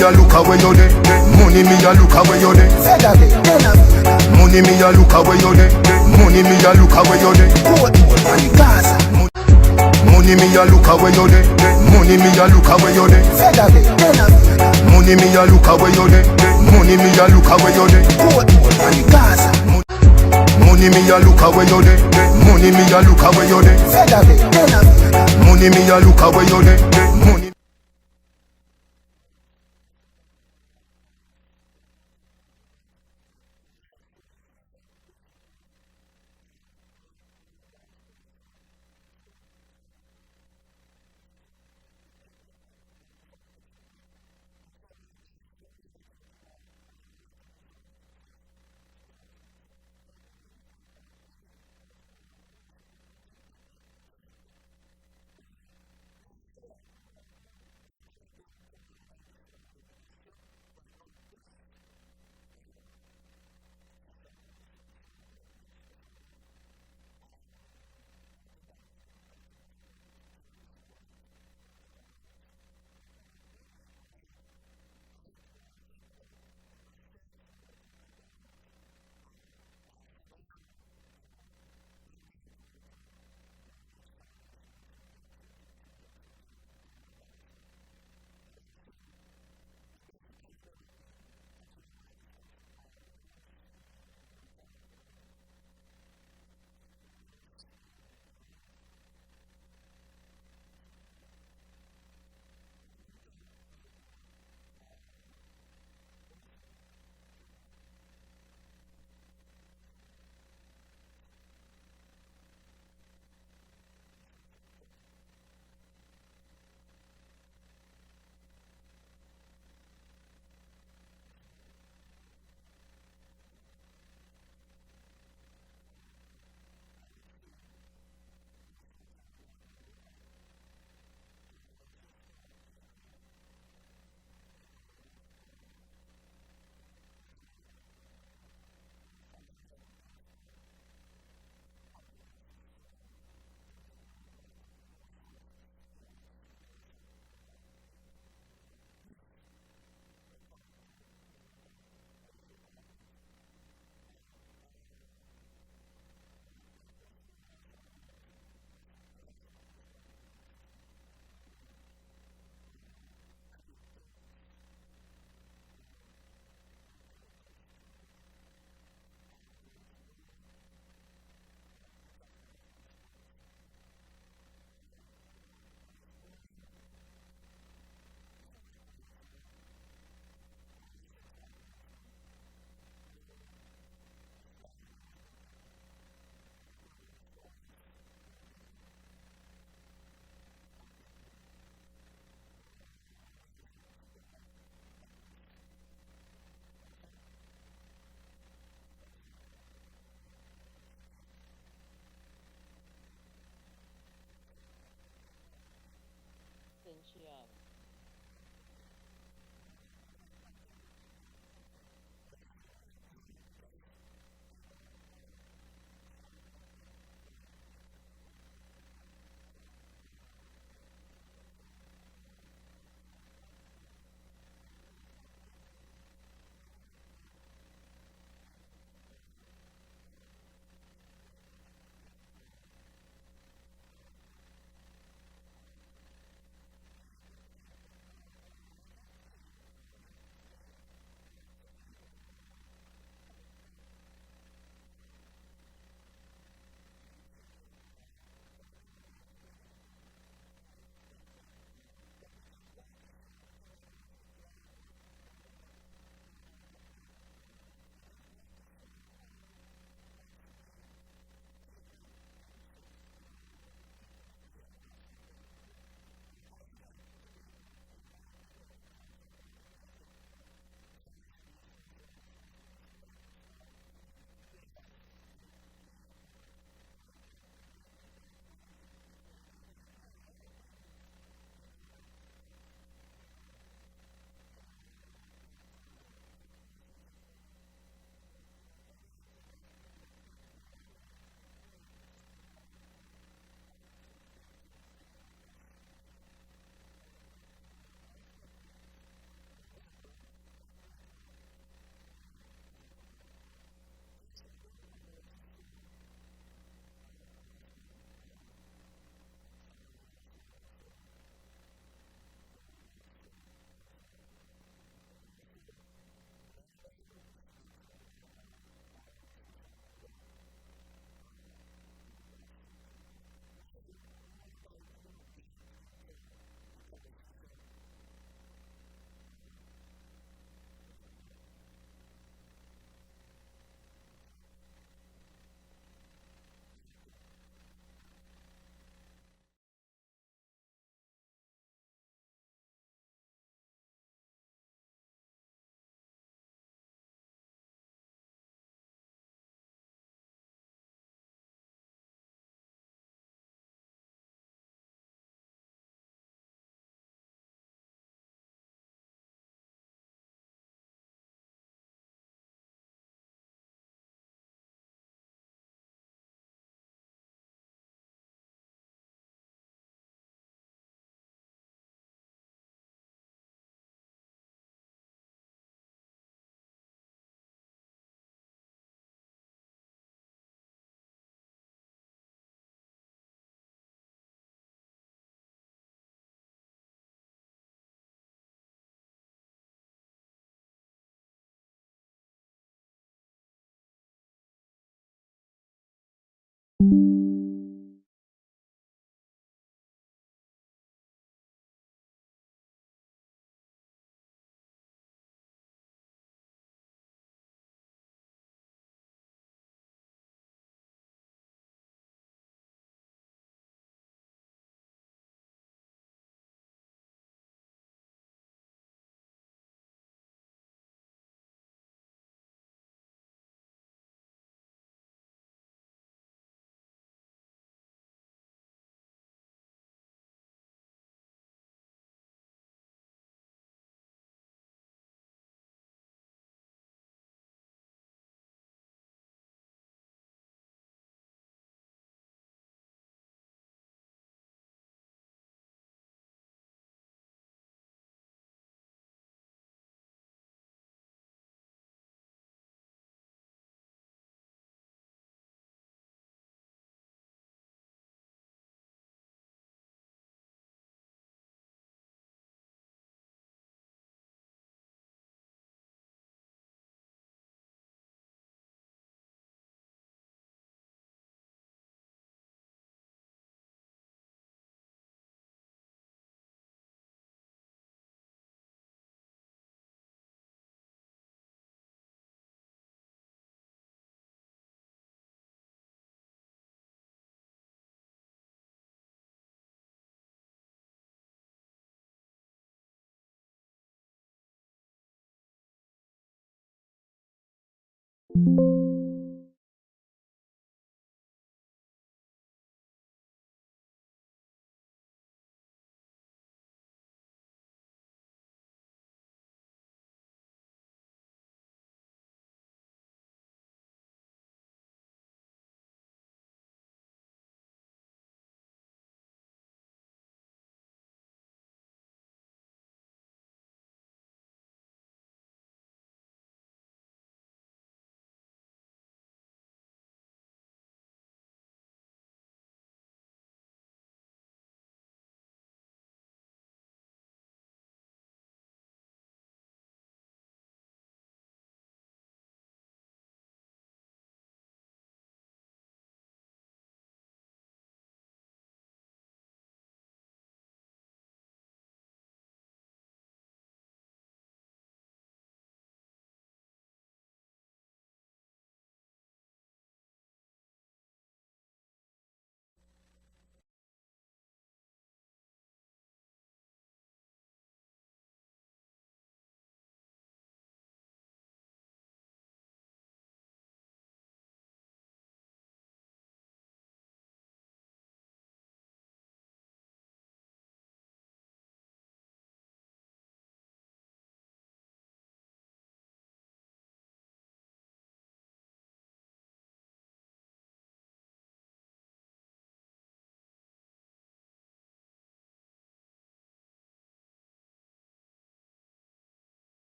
me a look away you there. Money me a look away you there. Money me a look away you there. Money me a look away you there. Money me a look away you there. Money me a look away you there. Money me a look away you there. Money me a look away you there. Money me a look away you there. Money me a look away you there. Money me a look away you there. Money.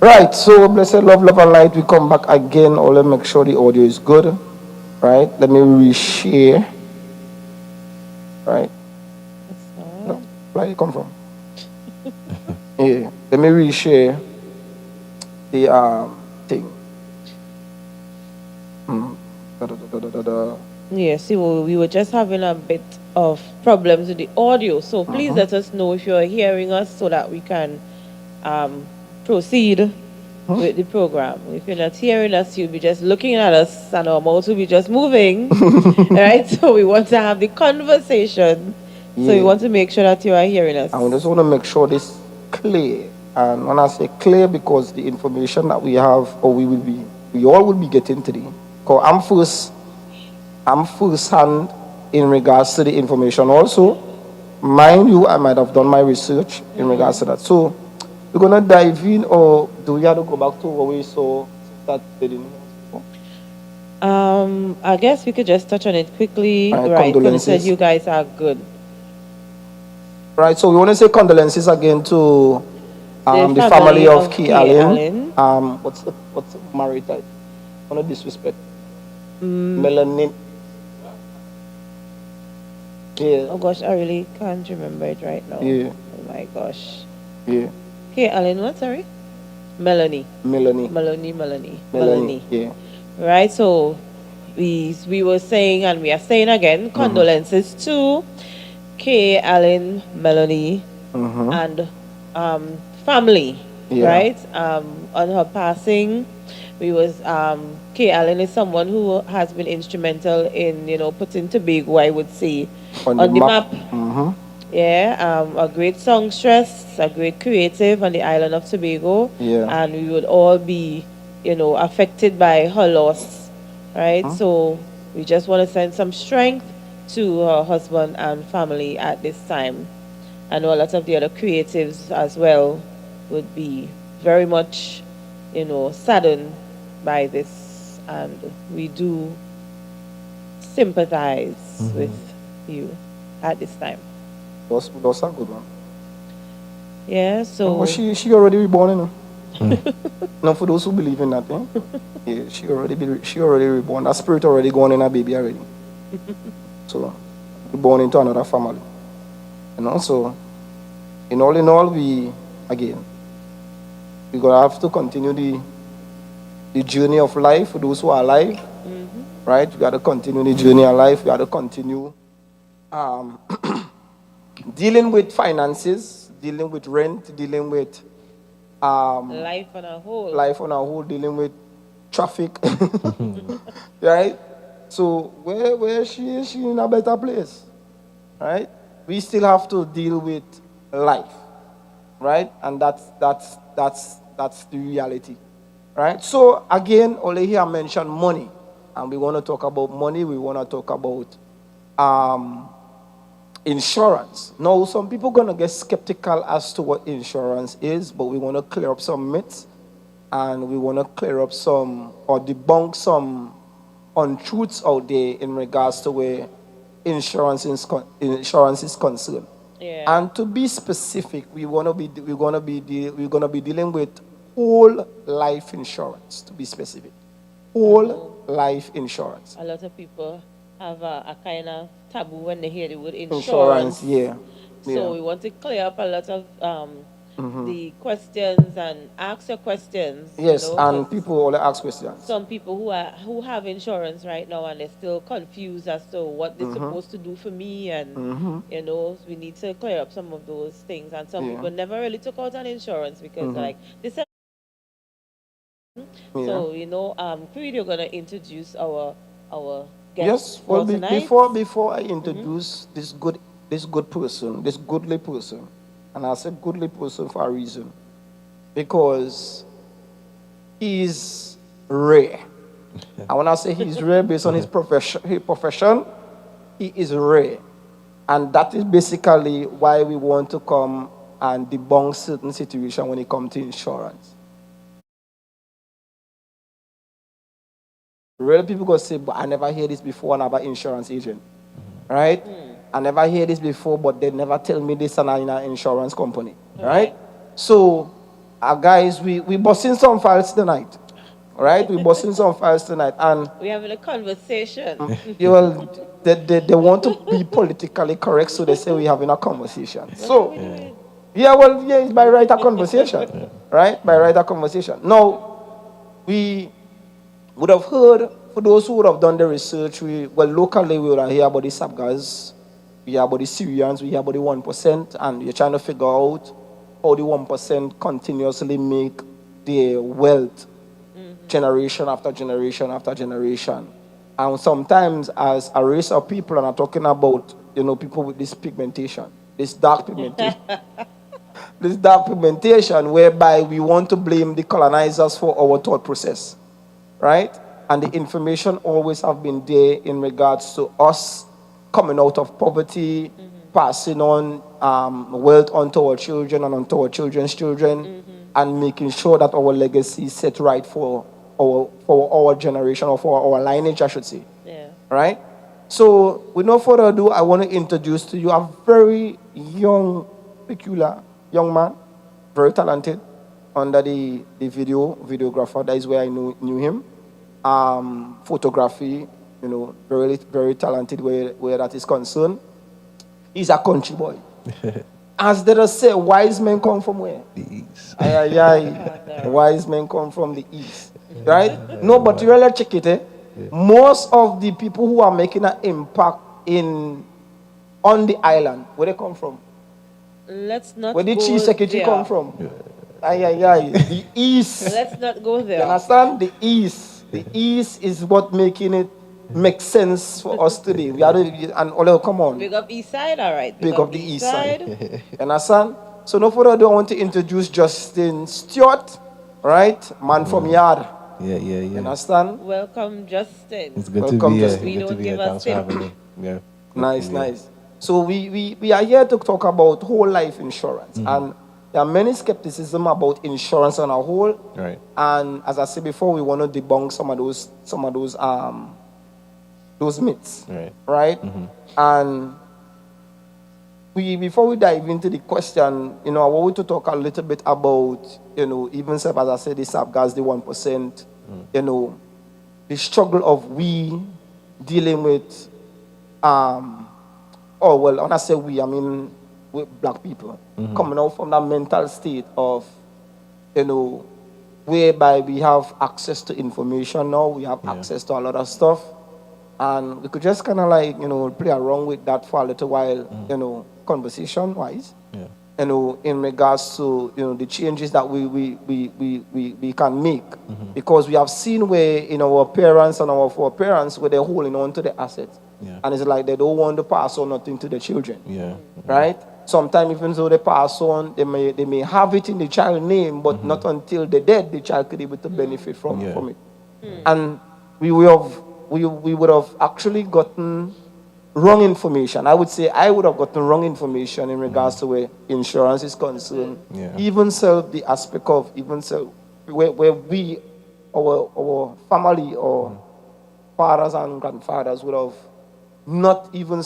Right, so blessed love and light. We come back again. Or let me make sure the audio is good. Right, let me reshare. Right, no, where it come from? Yeah, let me reshare the thing. Da, da, da, da, da, da. Yes, see, we were just having a bit of problems with the audio. So please let us know if you're hearing us so that we can um, proceed with the program. If you're not hearing us, you'll be just looking at us and our mouths will be just moving. Right? So we want to have the conversation. So we Yeah, want to make sure that you are hearing us. I just want to make sure this clear. And when I say clear, because the information that we have, or we all will be getting today. Because I'm first hand in regards to the information. Also, mind you, I might have done my research in regards to that. So we're gonna dive in, or do we have to go back to what we saw that didn't? I guess we could just touch on it quickly. Right. When it said Condolences. you guys are good. Right, so we want to say condolences again to the family of Key Kay Allen. Allen. What's the married type? No disrespect. Melanin. Yeah. Oh gosh, I really can't remember it right now. Yeah. Oh my gosh. Yeah. Kay Allen, what? Sorry? Melanie. Melanie. Melanie. Yeah. Right, so we were saying and we are saying again, condolences to Kay Allen, Melanie, and family. Yeah. Right? On her passing. We was Kay Allen is someone who has been instrumental in, putting Tobago, I would say, On on the the map. map. Yeah, a great songstress, a great creative on the island of Tobago. Yeah. And we would all be, affected by her loss, right? So we just want to send some strength to her husband and family at this time. I know a lot of the other creatives as well would be very much, saddened by this. And we do sympathize with you at this time. That's a good one. Yeah, so Oh, she already reborn, No, for those who believe in that, yeah, she already reborn. That spirit already gone in her baby already. So, born into another family. So in all, we gonna have to continue the journey of life for those who are alive, right? We gotta continue the journey of life. We gotta continue dealing with finances, dealing with rent, dealing with life on a whole, dealing with traffic, right? So where she in a better place, right? We still have to deal with life, right? And that's the reality, right? So again, Ole here mentioned money, and we want to talk about money. We want to talk about insurance. Now, some people gonna get skeptical as to what insurance is, but we want to clear up some myths, and we want to clear up some or debunk some untruths out there in regards to where insurance is concerned. yeah. And to be specific, we're gonna be dealing with whole life insurance. To be specific, whole life insurance. A lot of people have a kind of taboo when they hear the word Insurance, insurance. yeah. So we want to clear up a lot of the questions and ask your questions. Yes, and 'cause people all ask questions. some people who have insurance right now and they're still confused as to what they're supposed to do for me, and we need to clear up some of those things. And some Yeah. people never really took out an insurance because like they said. Yeah. So Creed, you're gonna introduce our guest Yes, for well, tonight. before I introduce this good person, this goodly person, and I said goodly person for a reason, because he's rare. And when I say he's rare based on his profession, he is rare, and that is basically why we want to come and debunk certain situation when it comes to insurance. Real people go say, but I never hear this before and about insurance agent. Right? I never hear this before, but they never tell me this and I'm in an insurance company. Right? So Guys, we busting some files tonight. All right, we busting some files tonight, and We're having a conversation. you will they want to be politically correct, so they say we're having a conversation. What are we So doing? yeah, well, yeah, it's by right a conversation, right? By right a conversation. Now we would have heard, for those who would have done the research, locally we would have heard about the Sabgas, we hear about the Syrians, we hear about the 1%, and you're trying to figure out how the 1% continuously make their wealth generation after generation after generation. And sometimes as a race of people, and I'm talking about, people with this pigmentation, this dark pigmentation, this dark pigmentation whereby we want to blame the colonizers for our thought process, right? And the information always have been there in regards to us coming out of poverty, passing on wealth onto our children and onto our children's children, and making sure that our legacy is set right for our generation, or for our lineage, I should say. Yeah. Right? So, with no further ado, I want to introduce to you a very young, peculiar young man, very talented, under the videographer. That is where I knew him. Photography, very, very talented where that is concerned. He's a country boy. As they say, wise men come from where? The East. Aye, aye, aye. Wise men come from the East. Right? No, but you really check it, eh? Most of the people who are making an impact on the island, where they come from? Let's not Where the go chief secretary there. come from? Aye, aye, aye. The East. Let's not go You there. understand? The East. The East is what making it make sense for us today. We are and Ole, come on. Big up East Side, all right. Big up the East Side. You understand? So no further ado, I want to introduce Justin Stewart, right? Man from Yard. Yeah. You understand? Welcome, Justin. It's good Welcome, to be here. Justin. We Good to don't be here. give a Thanks for tip. having me. Yeah. Good Nice, to be here. nice. So we are here to talk about whole life insurance. And there are many skepticism about insurance on a whole. Right. And as I said before, we want to debunk some of those myths. Right. Right? And before we dive into the question, I want to talk a little bit about, even self, as I said, the Sabgas, the 1%, the struggle of we dealing with, when I say we, I mean with black people, coming out from that mental state of, whereby we have access to information now, we have access to a lot of stuff, and we could just kind of like, play around with that for a little while, conversation-wise, in regards to, the changes that we can make. Because we have seen where, our parents and our foreparents, where they're holding on to the assets. Yeah. And it's like they don't want to pass on nothing to the children. Yeah. Right? Sometimes even though they pass on, they may have it in the child's name, but not until they're dead, the child could be able to benefit from it. And we would have actually gotten wrong information. I would say I would have gotten wrong information in regards to where insurance is concerned. Yeah. Even so, the aspect of where we, our family or fathers and grandfathers would have not even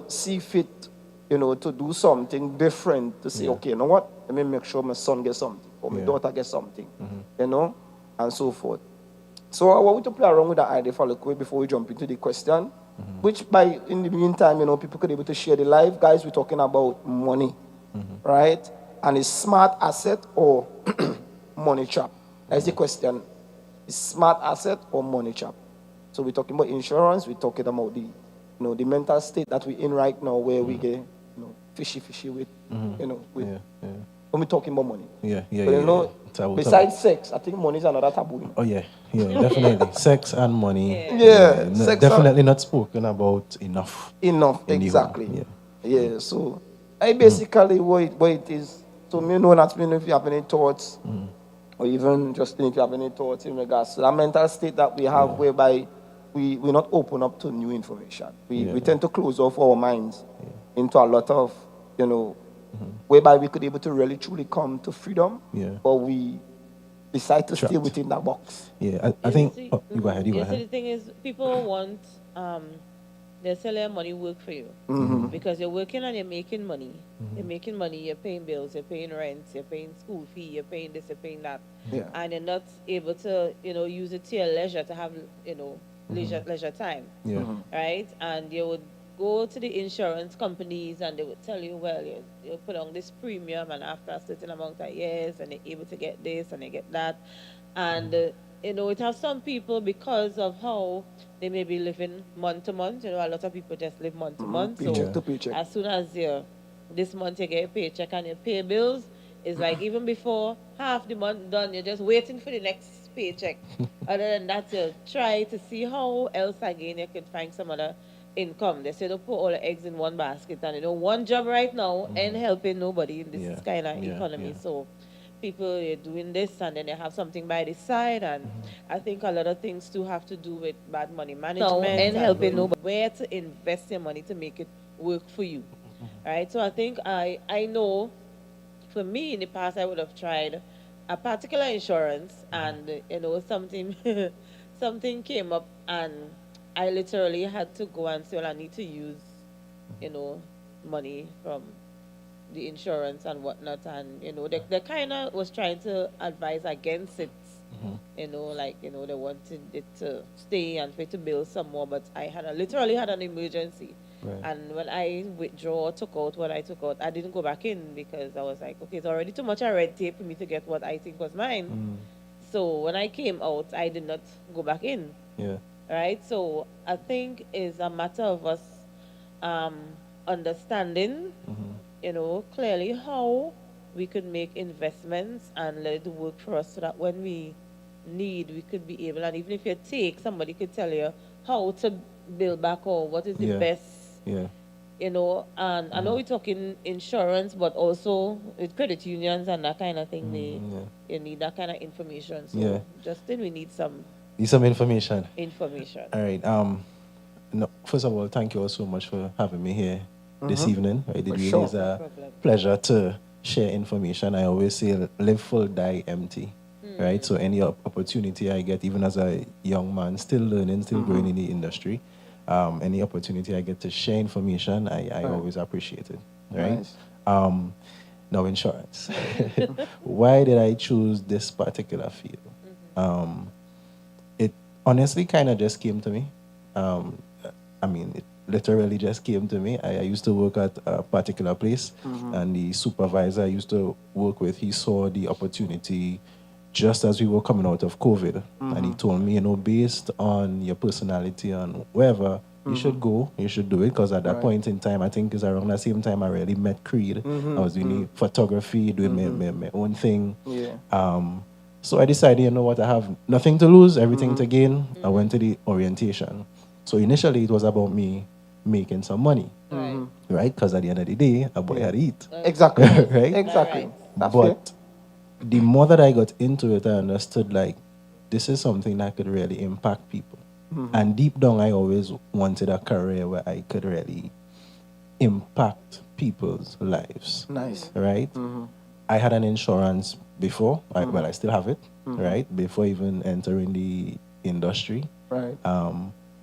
see fit, to do something different, to say, okay, you know what? Let me make sure my son gets something or my daughter gets something, and so forth. So I want to play around with that idea for a little bit before we jump into the question, which in the meantime, people could be able to share the live. Guys, we're talking about money, right? And is smart asset or money trap? That's the question. Is smart asset or money trap? So we're talking about insurance, we're talking about the mental state that we're in right now where we get, fishy with, when we're talking about money. Yeah. Taboo. Besides sex, I think money is another taboo. Oh yeah, definitely. Sex and money. Yeah, sex definitely not spoken about enough. Enough, in the exactly. home. Yeah, so I basically what it is. So me know that, if you have any thoughts, or even just if you have any thoughts in regards to that mental state that we have, whereby we're not open up to new information. We tend to close off our minds into a lot of, whereby we could be able to really truly come to freedom, but we decide to stay within that box. Yeah, I think. You go ahead. The thing is, people want They'll sell your money work for you. Because you're working and you're making money. You're making money, you're paying bills, you're paying rent, you're paying school fee, you're paying this, you're paying that. Yeah. And you're not able to, use it to your leisure to have, leisure time. Yeah. Right? And you would go to the insurance companies and they would tell you, well, you put on this premium and after a certain amount of years and you're able to get this and you get that. And, it has some people because of how they may be living month to month. A lot of people just live month to month. So Paycheck to paycheck. as soon as this month you get a paycheck and you pay bills, it's like even before half the month done, you're just waiting for the next paycheck. Other than that, you try to see how else again you can find some other income. They say don't put all the eggs in one basket, and one job right now ain't helping nobody in this Yeah. kind of Yeah, economy. yeah. So people are doing this and then they have something by the side, and I think a lot of things too have to do with bad money management and helping nobody where to invest your money to make it work for you. Right? So I think I know for me in the past I would have tried a particular insurance, and something something came up and I literally had to go and say, well, I need to use you know money from the insurance and whatnot, and they kind of was trying to advise against it. They wanted it to stay and for it to build some more, but literally had an emergency. Right. And when I took out what I took out, I didn't go back in because I was like, okay, it's already too much a red tape for me to get what I think was mine. So when I came out, I did not go back in. Yeah. Right? So I think it's a matter of us um, understanding, clearly how we could make investments and let it work for us so that when we need, we could be able, and even if you take, somebody could tell you how to build back or what is the Yeah. best, Yeah. and I know we're talking insurance, but also with credit unions and that kind of thing, you need that kind of information. So Yeah. Justin, we need some Need some information. information. All right. No, first of all, thank you all so much for having me here this evening. Right? It For really sure. is a problem. pleasure to share information. I always say, live full, die empty. Right? So any opportunity I get, even as a young man, still learning, still growing in the industry, any opportunity I get to share information, I always appreciate it. Right? Nice. Now, insurance. Why did I choose this particular field? It honestly kind of just came to me. It literally just came to me. I used to work at a particular place, and the supervisor I used to work with, he saw the opportunity just as we were coming out of COVID. And he told me, based on your personality and wherever, you should go, you should do it. Because at that Right. point in time, I think it's around the same time I really met Creed. I was doing photography, doing my own thing. Yeah. So I decided, you know what, I have nothing to lose, everything to gain. I went to the orientation. So initially it was about me making some money, right? Because at the end of the day, a boy had to eat. Exactly. Right? Exactly. Right. That's fair. But the more that I got into it, I understood like this is something that could really impact people. And deep down, I always wanted a career where I could really impact people's lives. Nice. Right? I had an insurance before. I still have it. Right? Before even entering the industry. Right.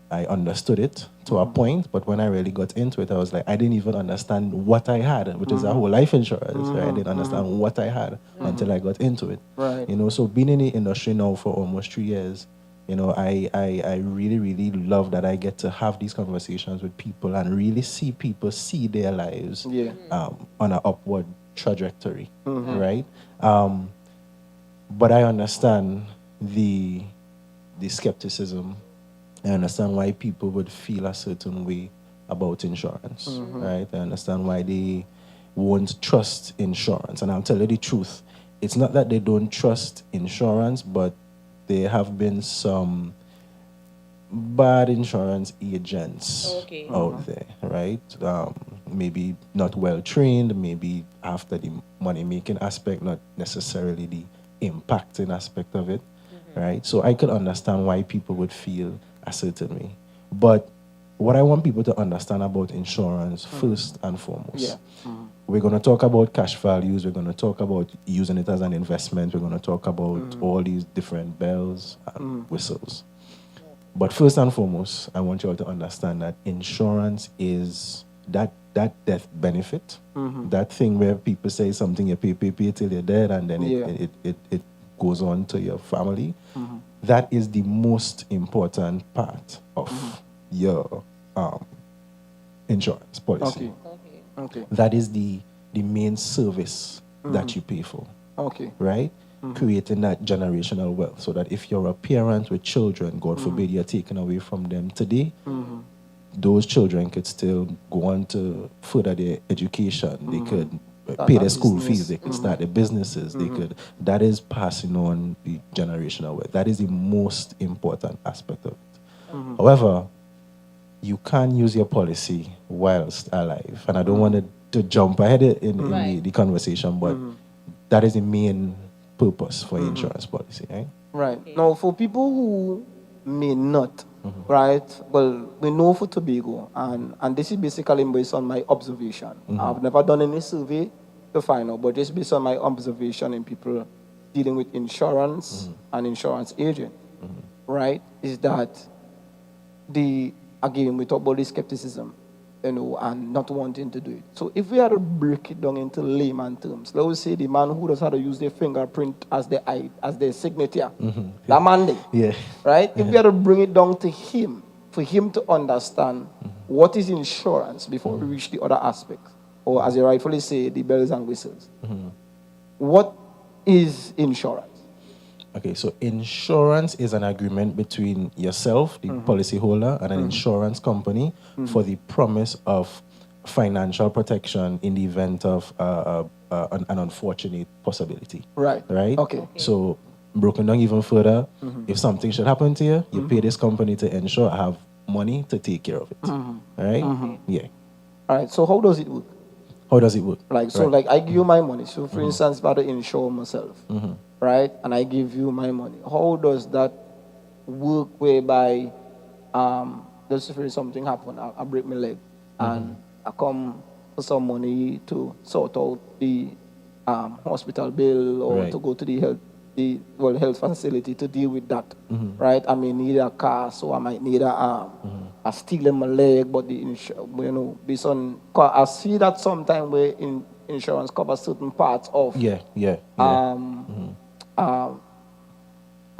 I understood it to a point, but when I really got into it, I was like, I didn't even understand what I had, which is a whole life insurance. Right? I didn't understand what I had until I got into it. Right. So being in the industry now for almost 3 years, I really, really love that I get to have these conversations with people and really see people see their lives Yeah. on an upward trajectory, right? But I understand the skepticism. I understand why people would feel a certain way about insurance, right? I understand why they won't trust insurance. And I'll tell you the truth. It's not that they don't trust insurance, but there have been some bad insurance agents out there, right? Maybe not well trained, maybe after the money making aspect, not necessarily the impacting aspect of it, right? So I could understand why people would feel a certain way. But what I want people to understand about insurance, first and foremost, we're going to talk about cash values, we're going to talk about using it as an investment, we're going to talk about all these different bells and whistles. But first and foremost, I want you all to understand that insurance is that death benefit, that thing where people say something you pay till you're dead, and then Yeah. it goes on to your family. That is the most important part of your insurance policy. Okay. That is the main service that you pay for, Okay. right? Creating that generational wealth, so that if you're a parent with children, God forbid you're taken away from them today, those children could still go on to further their education. They could pay their school fees. They could start their businesses. They could. That is passing on the generational wealth. That is the most important aspect of it. However, you can't use your policy whilst alive, and I don't want to jump ahead in the conversation, but that is the main purpose for insurance policy, right? Right. Now, for people who may not, right? Well, we know for Tobago, and this is basically based on my observation. I've never done any survey to find out, but just based on my observation in people dealing with insurance and insurance agent, right? Is that again, we talk about the skepticism, and not wanting to do it. So if we had to break it down into layman terms, let's say the man who does how to use their fingerprint as their signature, that man there, Yeah. right? If we had to bring it down to him, for him to understand what is insurance before we reach the other aspects, or as you rightfully say, the bells and whistles. What is insurance? Okay, so insurance is an agreement between yourself, the policyholder, and an insurance company for the promise of financial protection in the event of an unfortunate possibility. Right. Right? Okay. So, broken down even further, if something should happen to you, you pay this company to ensure I have money to take care of it. Right? Yeah. All right. So how does it work? How does it work? Like I give you my money. So for instance, if I had to insure myself, right, and I give you my money, how does that work? Whereby, let's say something happen, I break my leg, and I come for some money to sort out the hospital bill, or to go to the health facility to deal with that, right? I may need a car, so I might need a steel in my leg, but based on, I see that sometimes where insurance covers certain parts of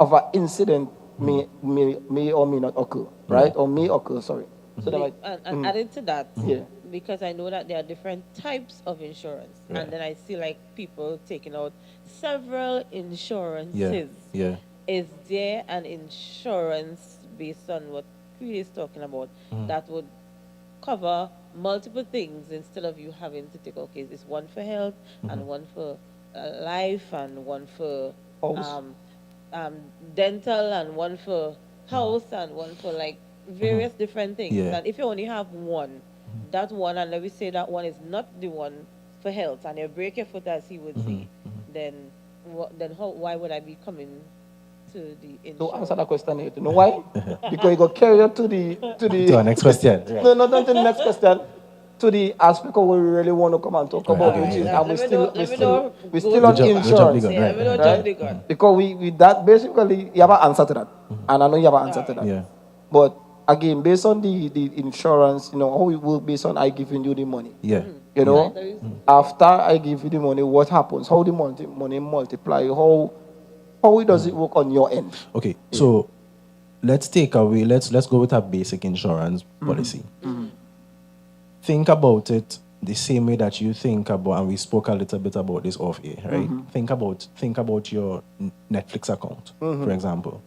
of an incident may or may not occur, right? Or may occur, sorry. So and added to that, Yeah. because I know that there are different types of insurance, and then I see like people taking out several insurances. Yeah. Is there an insurance based on what Creed is talking about that would cover multiple things instead of you having to take, okay, it's one for health and one for life and one for dental and one for house and one for like various different things. Yeah. And if you only have one, that one, and let me say that one is not the one for health, and you break your foot as he would say, then why would I be coming to the insurance? to answer that question here, you know why? Because you got carried To our next question. Right. No, not to the next question. To the aspect of what we really want to come and talk about, which is, and we're still on insurance. Let me not jump the gun. Because we that basically you have an answer to that, and I know you have an answer to that. Yeah. But again, based on the insurance, how it work based on I giving you the money. Yeah. After I give you the money, what happens? How the money multiply? How does it work on your end? Okay, so let's go with a basic insurance policy. Think about it the same way that you think about, and we spoke a little bit about this off air, right? Think about your Netflix account, for example.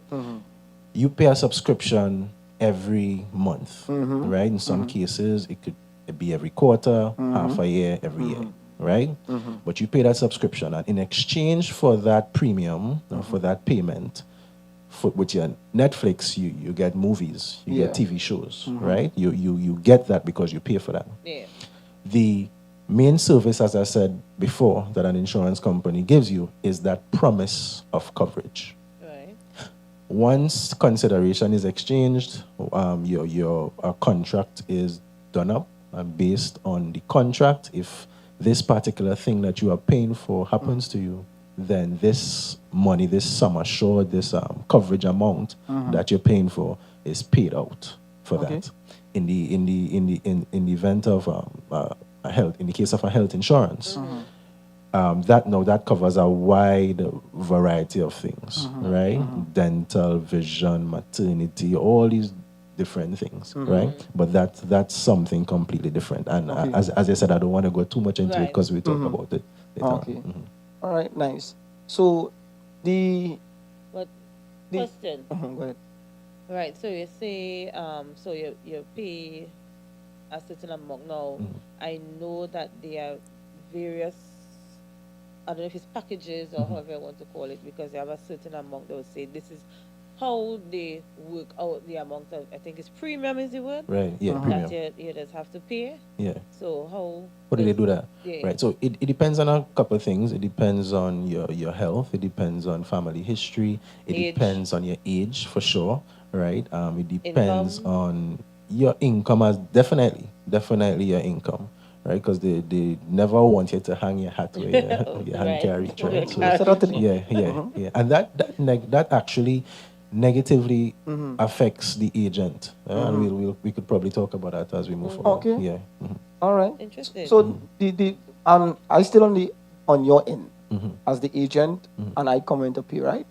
You pay a subscription every month, right? In some cases, it could be every quarter, half a year, every year, right? But you pay that subscription, and in exchange for that premium, or for that payment, with your Netflix, you get movies, you get TV shows, right? You get that because you pay for that. Yeah. The main service, as I said before, that an insurance company gives you is that promise of coverage. Right. Once consideration is exchanged, your contract is done up, and based on the contract, if this particular thing that you are paying for happens to you, then this money, this sum assured, this coverage amount that you're paying for is paid out for Okay. that. In the event of a health, in the case of a health insurance, that covers a wide variety of things, right? Dental, vision, maternity, all these different things, right? But that's something completely different. And Okay. as I said, I don't want to go too much into it Right. because we talk about it later. Okay. All right, nice. So the But The- question. go ahead. Right. So you say, so you pay a certain amount. Now, I know that there are various, I don't know if it's packages or however you want to call it, because they have a certain amount. They will say this is how they work out the amount of, I think it's premium is the word, Right? Yeah, premium. that you just have to pay. Yeah. So how? How do they do that? Yeah. Right. So it depends on a couple of things. It depends on your health. It depends on family history. It Age. depends on your age for sure. Right. It depends Income. on your income as definitely your income. Right. Because they never want you to hang your hat where your hand Right. can't reach. Right. Can't So reach. yeah. And that actually negatively affects the agent. And we could probably talk about that as we move forward. Okay. Yeah. All right. Interesting. So the I still on your end as the agent, and I come into pay, right?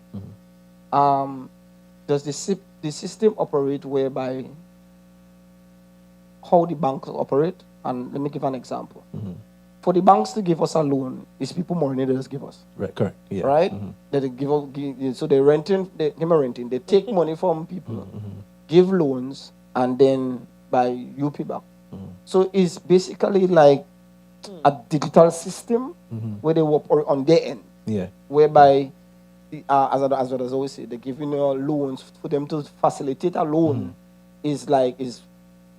Does the system operate whereby how the banks operate? And let me give an example. For the banks to give us a loan, it's people money they just give us, Right. Correct. Yeah. right? That they so they're renting, they take money from people, give loans, and then by you pay back. So it's basically like a digital system where they work on their end, Yeah. whereby, as I always say, they're giving you loans for them to facilitate a loan is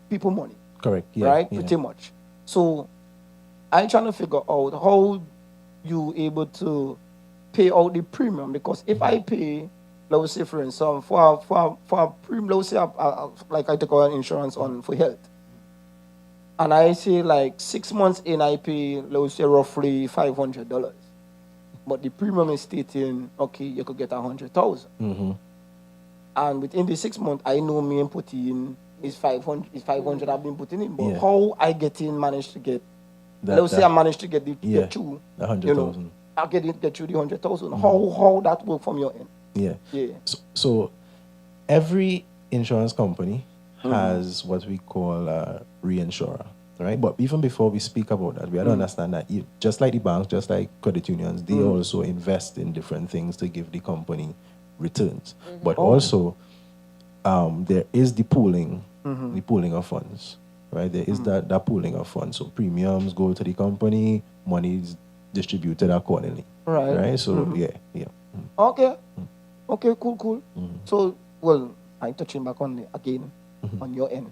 people money, Correct. Yeah. right? Yeah. Pretty much. So I'm trying to figure out how you able to pay out the premium, because if I pay, let's say for instance, for a premium, let's say like I take out insurance on for health, and I say like 6 months in I pay, let's say roughly $500, but the premium is stating okay you could get 100,000, and within the 6 months I know me and put in is 500 I've been putting in, but Yeah. how I managed to get. Let's say that- I managed to get yeah, get you, the 100,000. I get you the 100,000. How that work from your end? Yeah. Yeah. So every insurance company has what we call a reinsurer, right? But even before we speak about that, we have to understand that just like the banks, just like credit unions, they also invest in different things to give the company returns. But also, there is the pooling of funds, right? There is that pooling of funds. So premiums go to the company, money is distributed accordingly. Right. So yeah. Okay. Okay, cool. So, well, I'm touching back on again on your end.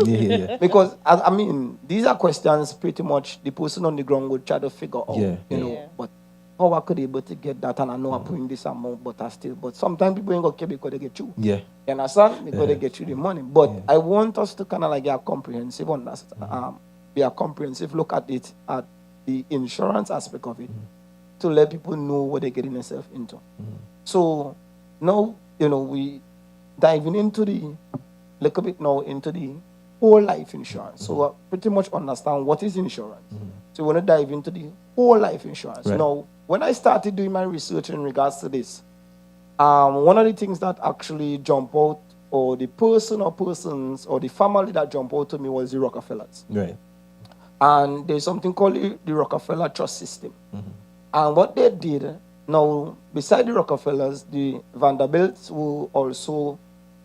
Yeah. Because, I mean, these are questions pretty much the person on the ground would try to figure out, Yeah, you yeah. know. Yeah. But how I could able to get that, and I know I'm putting this amount, but sometimes people ain't going to care because they get you. Yeah. You understand? Because they get you the money. But I want us to kind of like get a comprehensive be a comprehensive look at it, at the insurance aspect of it, to let people know what they're getting themselves into. So now, we diving into the little bit now into the whole life insurance. So I pretty much understand what is insurance. So we want to dive into the whole life insurance. Right. Now, when I started doing my research in regards to this, one of the things that actually jump out, or the person or persons or the family that jump out to me, was the Rockefellers. Right. And there's something called the Rockefeller Trust System. And what they did, now, beside the Rockefellers, the Vanderbilts who also,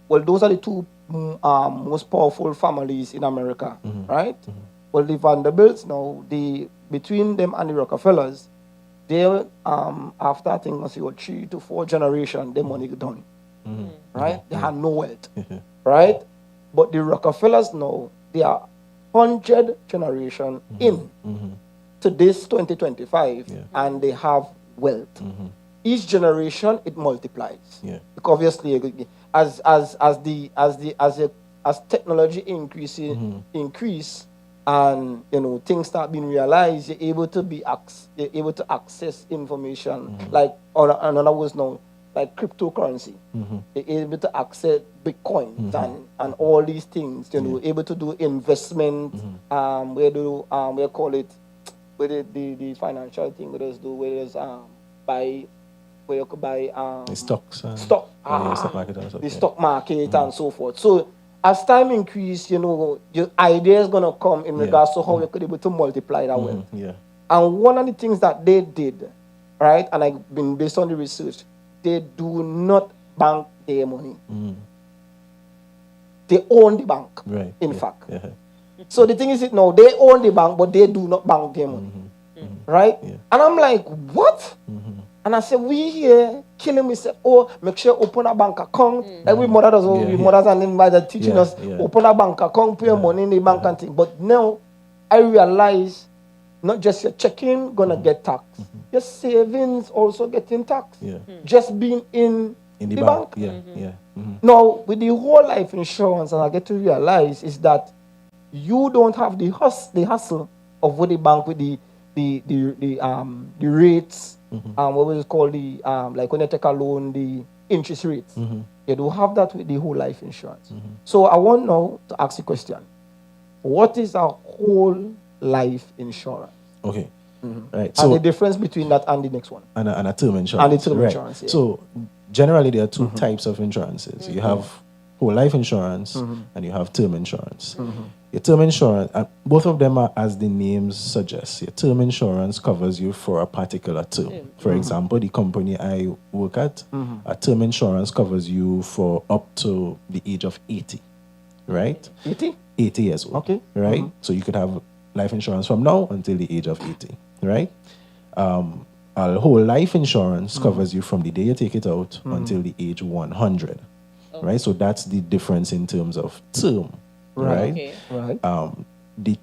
well, those are the two most powerful families in America, right? Well, the Vanderbilts now, between them and the Rockefellers, they, after I think, 3 to 4 generations, their money done, right? They had no wealth, right? But the Rockefellers now, they are 100 generation in to this 2025, and they have wealth. Each generation it multiplies. Yeah. Because obviously, as technology increase, and things start being realized, you're able to access information. Like, on other words, now like cryptocurrency. They're able to access bitcoins and all these things. You know, able to do investment. Where do we call it? Where the financial thing where there's do where there's buy where you could buy The stocks. stock Stock market and stuff, the yeah. stock market and so forth. So as time increase, you know, your idea is gonna come in regards to how you could able to multiply that wealth. Yeah. And one of the things that they did, right, and I've been based on the research, they do not bank their money. They own the bank, Right. in yeah, fact. Yeah. So the thing is, it now they own the bank, but they do not bank their money, right? Yeah. And I'm like, what? And I said, we here killing me. Say, oh, make sure you open a bank account. Every mother does. Yeah, We yeah. mothers and then by the teaching Yeah, us yeah. open a bank account, put your money in the bank and thing. But now I realize not just your checking gonna get taxed, your savings also getting taxed. Yeah. Just being in In the bank. Yeah. Yeah. Now, with the whole life insurance, and I get to realize is that you don't have the hustle of what the bank with the rates, what was it called like when you take a loan, the interest rates. You don't have that with the whole life insurance. So I want now to ask you a question: what is a whole life insurance? Okay. Right. And So the difference between that and the next one? and a term insurance. And the term right. insurance, yeah. So generally there are two types of insurances. You have whole life insurance and you have term insurance. Your term insurance, both of them are as the names suggest. Your term insurance covers you for a particular term. For example, the company I work at, a term insurance covers you for up to the age of 80, right? 80? 80 years old. Okay. Right? So you could have life insurance from now until the age of 80, right? A whole life insurance covers you from the day you take it out until the age 100, right? So that's the difference in terms of term, right? Okay. Right. The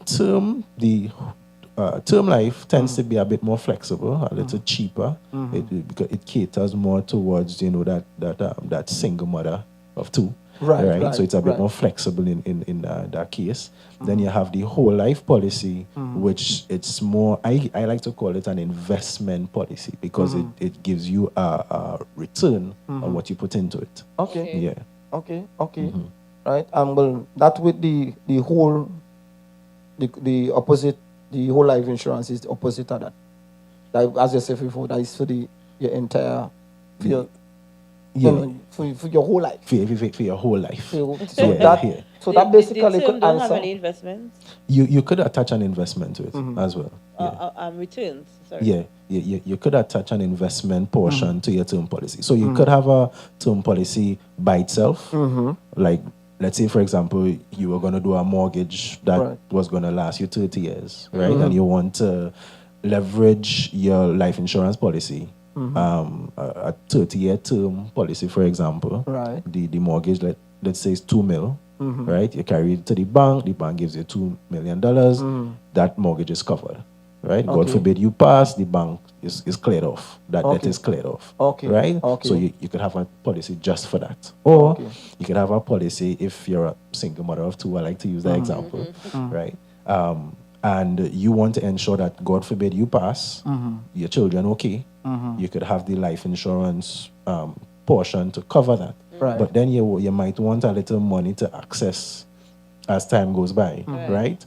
term life tends to be a bit more flexible, a little cheaper, because it caters more towards that single mother of two. Right. So it's a bit more flexible in that case. Then you have the whole life policy, which it's more, I like to call it an investment policy because it gives you a return on what you put into it. Okay. Yeah. Okay. Right. Well, that with the whole, the opposite, the whole life insurance is the opposite of that. Like, as you said before, that is for your entire, for your, for your whole life. For your whole life. So Yeah. so that basically the term could don't have answer. any investments. You could attach an investment to it as well. Yeah. Returns. Sorry. Yeah, you could attach an investment portion to your term policy. So you could have a term policy by itself. Like, let's say, for example, you were going to do a mortgage that was going to last you 30 years, right? And you want to leverage your life insurance policy, a 30-year term policy, for example. Right. The mortgage, let's say, is $2 million. Right, you carry it to the bank gives you $2 million, that mortgage is covered, right? God forbid you pass, the bank is cleared off, that debt is cleared off, right? So you could have a policy just for that, or you could have a policy if you're a single mother of two. I like to use that example, right? And you want to ensure that God forbid you pass, your children you could have the life insurance portion to cover that. Right. But then you might want a little money to access as time goes by, right?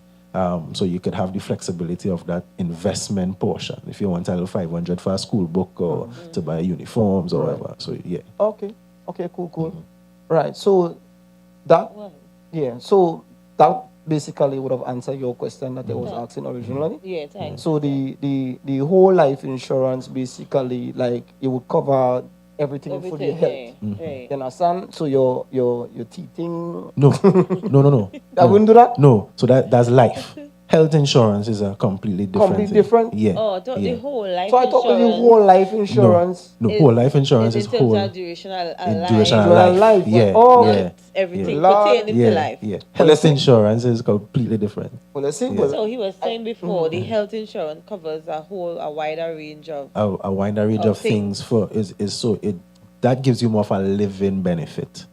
So you could have the flexibility of that investment portion if you want a little $500 for a school book or to buy uniforms or whatever. So yeah. Okay, cool. Right. So that so that basically would have answered your question that I was asking originally. Yeah, thanks. So the whole life insurance basically, like, it would cover everything for the health. Right. You understand? So your teething. No. I wouldn't do that. No. So that's life. Health insurance is a completely different Completely thing. different? Yeah. Oh, I thought yeah. the whole life So I thought the whole life insurance. No, whole life insurance is in terms whole. of durational Durational Duration life. life. Yeah. Oh, yeah. everything Lord. pertaining to life. Yeah. Health insurance is completely different. Well, let's see. Yeah. Well, So he was saying before, the health insurance covers a wider range of A wider range of things for is so it that gives you more of a living benefit,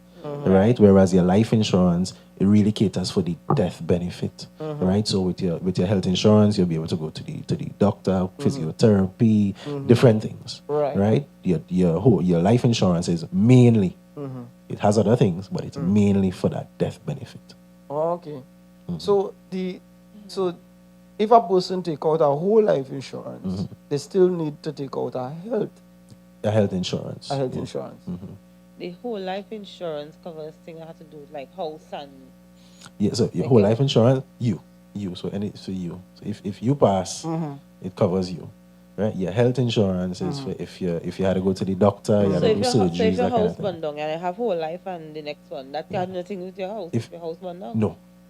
right? Whereas your life insurance, it really caters for the death benefit, right? So with your health insurance, you'll be able to go to the doctor, physiotherapy, different things, Right. Your life insurance is mainly, it has other things, but it's mainly for that death benefit. Okay. So if a person take out a whole life insurance, they still need to take out A health insurance. a health yeah. insurance. The whole life insurance covers things that have to do with like house and Yeah, so your whole life insurance, you. So you. So if you pass, it covers you. Right? Your health insurance is for if you had to go to the doctor, you had so to if do your so surgeries, if your that kind house of thing. burned down and you have whole life and the next one, that can nothing with your house if your house burned down.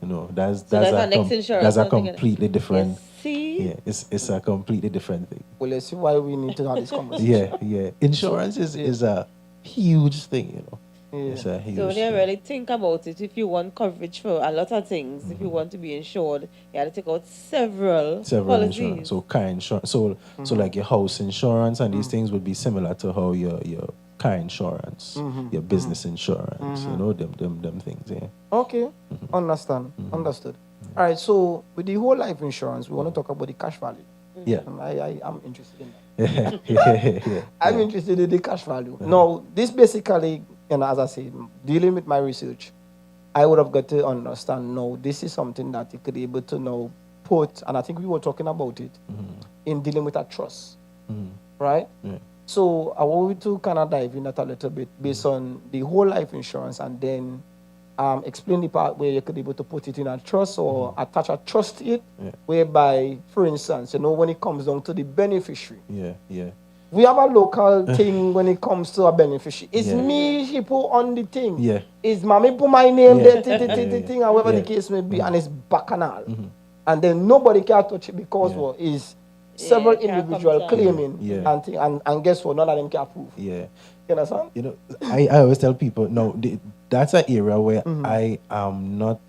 No, that's there's a next insurance that's a altogether. completely different. Yes, see? Yeah, it's a completely different thing. Well, let's see why we need to have this conversation. Yeah. Insurance is a huge thing, you know. Yeah. It's a huge So when you thing. really think about it, if you want coverage for a lot of things, if you want to be insured, you have to take out several policies. insurance. So car insurance. So like your house insurance and these things would be similar to how your car insurance, your business insurance, you know, them things, yeah. Okay. Understood. All right. So with the whole life insurance, we want to talk about the cash value. Yeah. And I'm interested in that. yeah. I'm interested in the cash value. Now, this basically, as I said, dealing with my research, I would have got to understand now this is something that you could be able to now put, and I think we were talking about it, in dealing with a trust, right? Yeah. So I want you to kind of dive in that a little bit based on the whole life insurance and then explain the part where you could be able to put it in a trust or attach a trust to it, whereby, for instance, when it comes down to the beneficiary, Yeah. we have a local thing when it comes to a beneficiary. It's me she put on the thing. Yeah. It's mommy put my name there, Yeah. thing, however the case may be, and it's bacchanal. And then nobody can touch it because what is several can't individuals come to- claiming Yeah. and thing, and guess what? None of them can prove. Yeah. You understand? You know, I always tell people, no, that's an area where I am not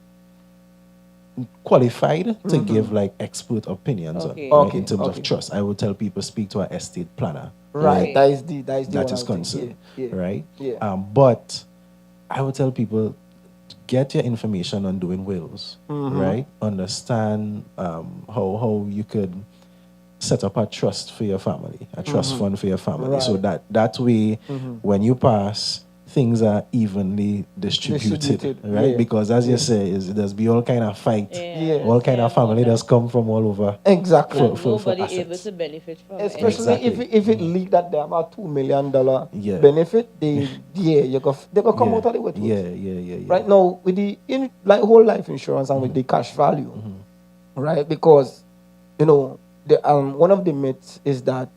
qualified to give like expert opinions Okay. on, Okay, in terms okay. of trust. I would tell people speak to an estate planner. Right. Okay. That is the That one is I think. concerned, Yeah. right? Yeah. But I would tell people, get your information on doing wills, right? Understand how you could set up a trust for your family, a trust fund for your family, so Right. that way, when you pass, things are evenly distributed, Distributed, right? yeah. Because as you say, there's be all kind of fight, Yeah. all kind of family that's come from all over. Exactly. And nobody assets. able to benefit from Especially Exactly. if it leaked that they have a $2 million Yeah. benefit, they go come out of the way. Yeah. Right now with the whole life insurance and with the cash value, right? Because the one of the myths is that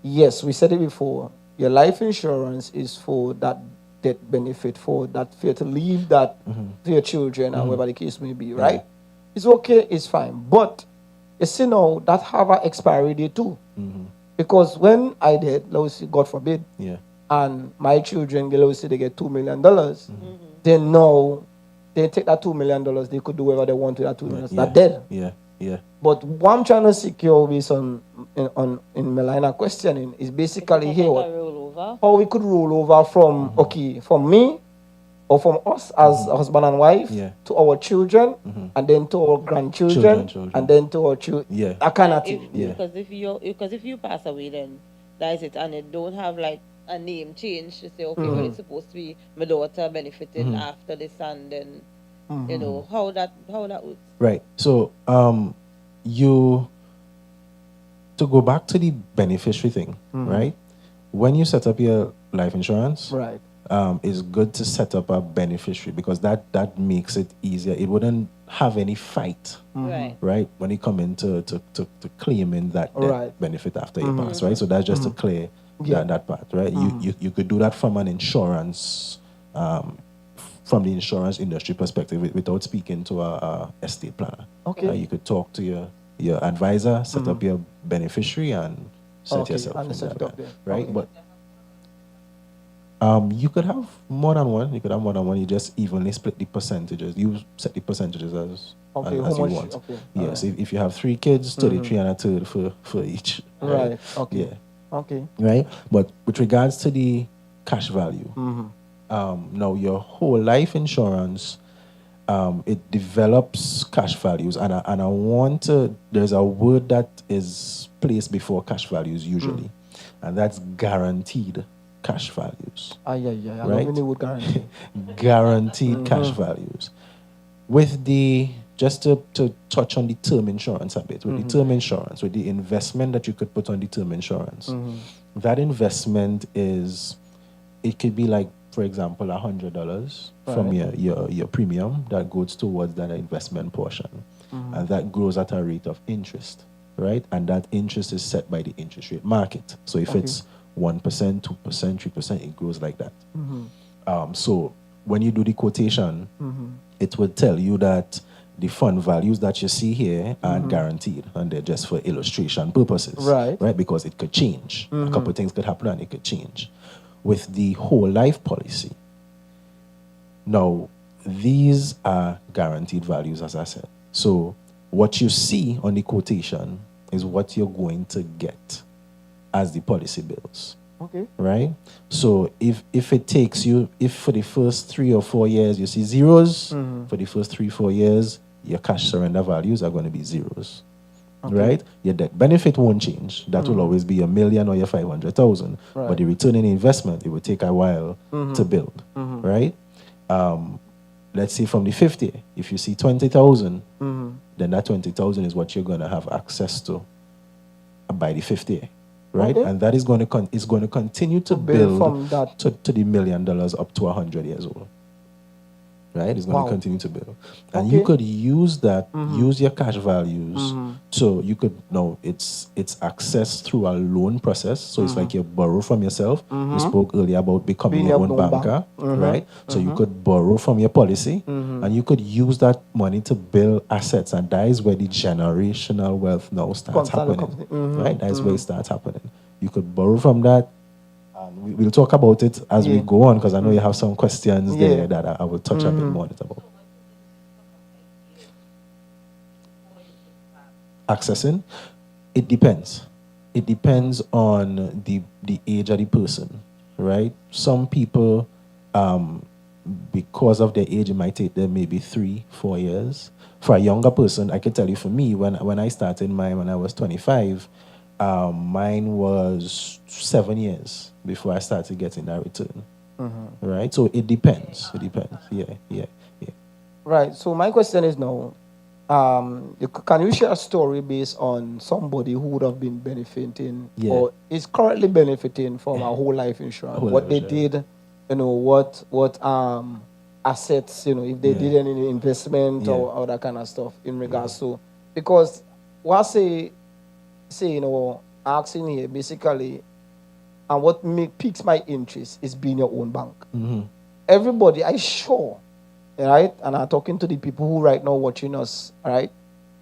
yes, we said it before. Your life insurance is for that death benefit, for that for you to leave that to your children and whatever the case may be, right? It's okay, it's fine, but you see now that have an expiry date too, because when I did, let's say, God forbid, Yeah. and my children, let's say they get $2 million, then now they take that $2 million, they could do whatever they want with that $2 million. That's dead. Yeah. But what I'm trying to secure based in my line of questioning is basically here Like a rollover. how we could roll over from from me or from us as a husband and wife to our children and then to our grandchildren Children. and then to our children. Yeah. That kind of thing. Because if you pass away, then that is it, and it don't have like a name change to say well it's supposed to be my daughter benefiting after this, and then how that works. Right. So, to go back to the beneficiary thing, right? When you set up your life insurance, Right. It's good to set up a beneficiary because that makes it easier. It wouldn't have any fight, right? When you come into to claiming that Right. benefit after you pass, right? So that's just to clear that part, right? You could do that from an insurance, from the insurance industry perspective without speaking to a estate planner. Okay. You could talk to your advisor, set up your beneficiary, and set Okay, yourself and in set it that, up there. right? Okay. But you could have more than one. You could have more than one. You just evenly split the percentages. You set the percentages as Okay, as how you much? want. Okay, Yes, if you have 3 kids, 33 and a third for each. Right. Okay. Yeah. Okay. Right. But with regards to the cash value, Now, your whole life insurance, it develops cash values, and I want to. There's a word that is placed before cash values usually, and that's guaranteed cash values. I love Right? when they would guarantee. Guaranteed cash values. With the just to touch on the term insurance a bit, with the term insurance, with the investment that you could put on the term insurance, that investment is, it could be like, for example, $100 from your premium that goes towards that investment portion, and that grows at a rate of interest, right? And that interest is set by the interest rate market. So if it's 1%, 2%, 3%, it grows like that. So when you do the quotation, it will tell you that the fund values that you see here aren't guaranteed, and they're just for illustration purposes, Right. Because it could change. A couple of things could happen and it could change. With the whole life policy, now these are guaranteed values, as I said. So what you see on the quotation is what you're going to get as the policy bills. Okay. Right? So if it takes you, if for the first 3 or 4 years you see zeros, for the first 3-4 years, your cash surrender values are going to be zeros. Right? Your debt benefit won't change. That will always be $1 million or your 500,000. Right. But the return in investment, it will take a while to build. Right? Let's say from the 5th year, if you see 20,000, then that 20,000 is what you're going to have access to by the 5th year. Right? Okay. And that is going to is going to continue to build build from that. to the $1 million up to 100 years old. Right? It's going Wow. to continue to build. And Okay. you could use that, use your cash values. So you could, no, it's accessed through a loan process. So it's like you borrow from yourself. You spoke earlier about becoming Being your your own own banker, right? So you could borrow from your policy, and you could use that money to build assets. And that is where the generational wealth now starts happening. Right? That is where it starts happening. You could borrow from that. And we'll talk about it as we go on, because I know you have some questions there that I will touch a bit more on it about. Accessing, it depends. It depends on the age of the person, right? Some people, because of their age, it might take them maybe 3-4 years. For a younger person, I can tell you, for me, when I started mine when I was 25, mine was 7 years before I started getting that return. Right? So it depends. It depends. Yeah. Right. So my question is now, can you share a story based on somebody who would have been benefiting or is currently benefiting from a whole life insurance? Whole What life they insurance. did, what assets, if they did any investment or that kind of stuff in regards to, because what I say, asking here basically, and what piques my interest is being your own bank. Everybody, I sure, right, and I'm talking to the people who right now watching us, right,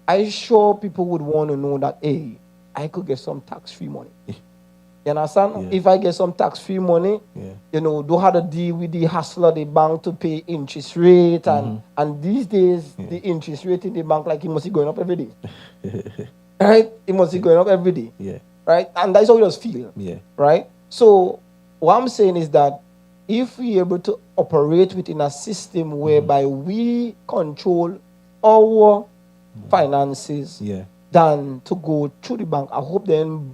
I sure people would want to know that, hey, I could get some tax-free money. You understand? If I get some tax-free money, don't have to deal with the hassle of the bank to pay interest rate, and these days, the interest rate in the bank, like, it must be going up every day. Right? It must be going up every day. Yeah. Right? And that's how we just feel. Yeah. Right? So what I'm saying is that if we're able to operate within a system whereby we control our finances than to go through the bank, I hope then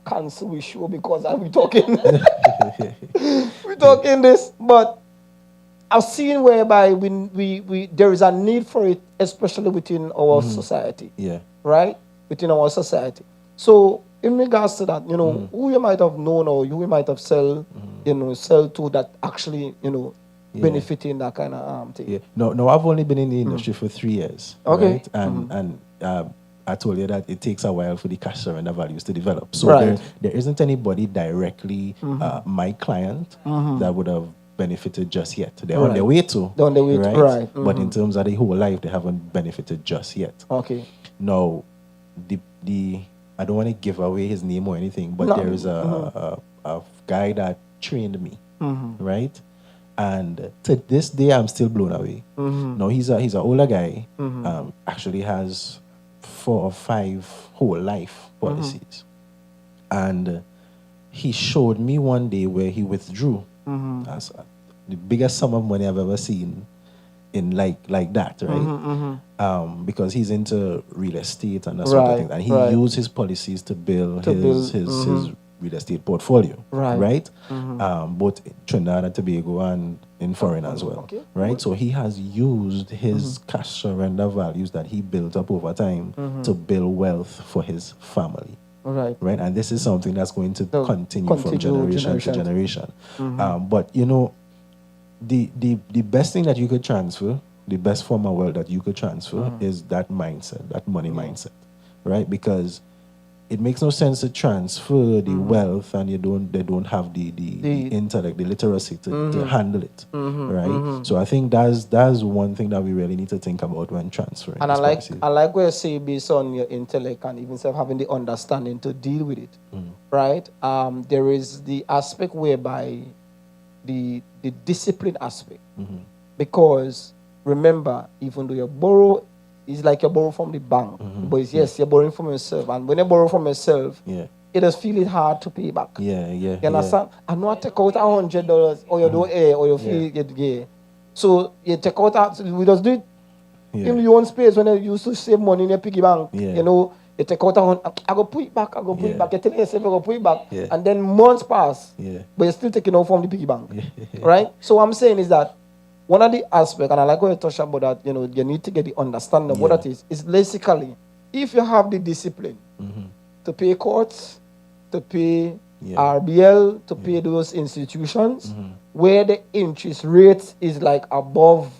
cancel we show, because we talking we talking this, but I've seen whereby we there is a need for it, especially within our society. Yeah. Right? Within our society. So in regards to that, who you might have known or you might have sell to that actually, benefiting that kind of thing. Yeah. No, I've only been in the industry for 3 years. Okay. Right? And I told you that it takes a while for the cash surrender values to develop. So Right. there isn't anybody directly, my client, that would have benefited just yet. They're on their way to. They're on their way to, right. But in terms of the whole life, they haven't benefited just yet. Okay. Now, the I don't want to give away his name or anything, but there is a guy that trained me, right? And to this day, I'm still blown away. Now, he's an older guy, actually has 4 or 5 whole life policies. And he showed me one day where he withdrew That's the biggest sum of money I've ever seen in like that, right? Because he's into real estate and that sort of Right, thing, and he right. used his policies to build To his build, his real estate portfolio, Right. both in Trinidad and Tobago and in foreign as well, Okay, right? So he has used his cash surrender values that he built up over time to build wealth for his family. Right. Right, and this is something that's going to So, continue from continue generation to generations. generation. But you know, the best thing that you could transfer, the best form of wealth that you could transfer is that mindset, that money mindset, right? Because it makes no sense to transfer the wealth and they don't have the intellect, the literacy to handle it, right? So I think that's one thing that we really need to think about when transferring. And I these like policies. I like what you say based on your intellect and even self having the understanding to deal with it, right? There is the aspect whereby the discipline aspect, because remember, even though you borrow, it's like you borrow from the bank, but it's, yes, you're borrowing from yourself, and when you borrow from yourself, Yeah. it does feel it hard to pay back. Yeah. You understand? I know I take out $100 or you do or you feel it, yeah. So you take out we just do it in your own space when you used to save money in your piggy bank. Yeah. You know, you take out I go put it back, I go put it Yeah. back. You tell yourself I go put it back. Yeah. And then months pass. Yeah. But you're still taking out from the piggy bank. Right? So what I'm saying is that one of the aspects, and I like what you touched about that, you know, you need to get the understanding of what that is basically if you have the discipline to pay courts, to pay RBL, to pay those institutions where the interest rate is like above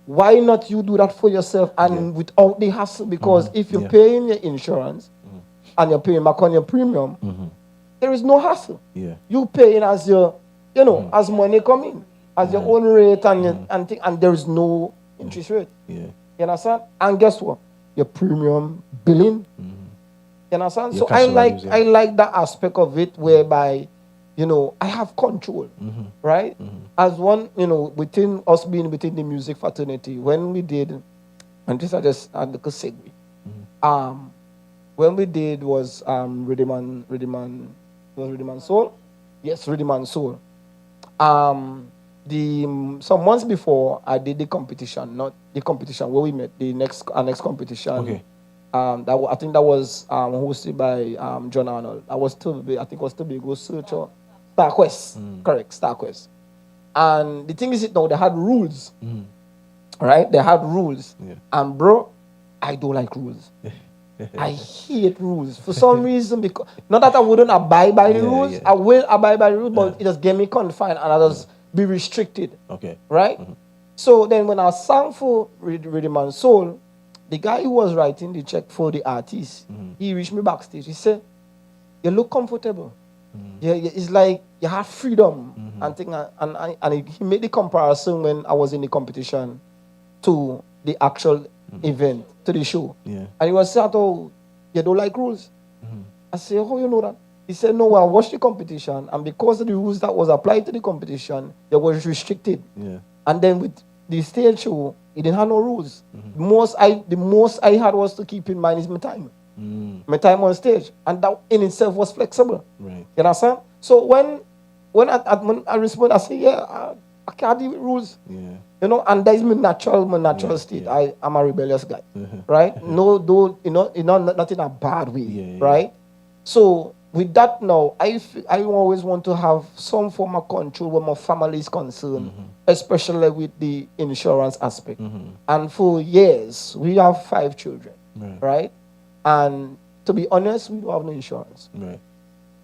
why not you do that for yourself and without the hassle? Because if you're paying your insurance and you're paying back on your premium, there is no hassle. Yeah. You paying as your, you know, as money come in, as your own rate and there is no interest rate. Yeah. You understand? And guess what? Your premium billing. You understand? Your So I cash values, I like that aspect of it whereby, you know, I have control, right? As one, you know, within us being within the music fraternity, when we did, and this I just had a segue. When we did was Rhythm and Soul. Yes, Rhythm and Soul. Some months before I did the competition, not the competition where we met, our next competition. Okay. I think that was hosted by John Arnold. I think it was Tobago Search or StarQuest. Correct, StarQuest. And the thing is, now they had rules, right? They had rules, and bro, I don't like rules. I hate rules for some reason, because not that I wouldn't abide by the rules. I will abide by the rules, but it just get me confined and I just be restricted. Okay. Right? So then when I sang for Rhythm and Soul, the guy who was writing the check for the artist, he reached me backstage. He said, "You look comfortable. Yeah, it's like you have freedom and thing." And he made the comparison when I was in the competition to the actual event, to the show. Yeah. And he was saying, "Oh, you don't like rules." I said, "How you know that?" He said, "No, I watched the competition, and because of the rules that was applied to the competition, it was restricted. Yeah. And then with the stage show, it didn't have no rules. The most I had was to keep in mind is my time. My time on stage. And that in itself was flexible. Right. You understand? So when I respond, I say, yeah, I can't deal with rules. Yeah. You know, and that is my natural state. Yeah. I'm a rebellious guy. Right? No, not in a bad way. Right? So with that now, I always want to have some form of control when my family is concerned, especially with the insurance aspect. And for years, we have 5 children, right? And to be honest, we don't have no insurance.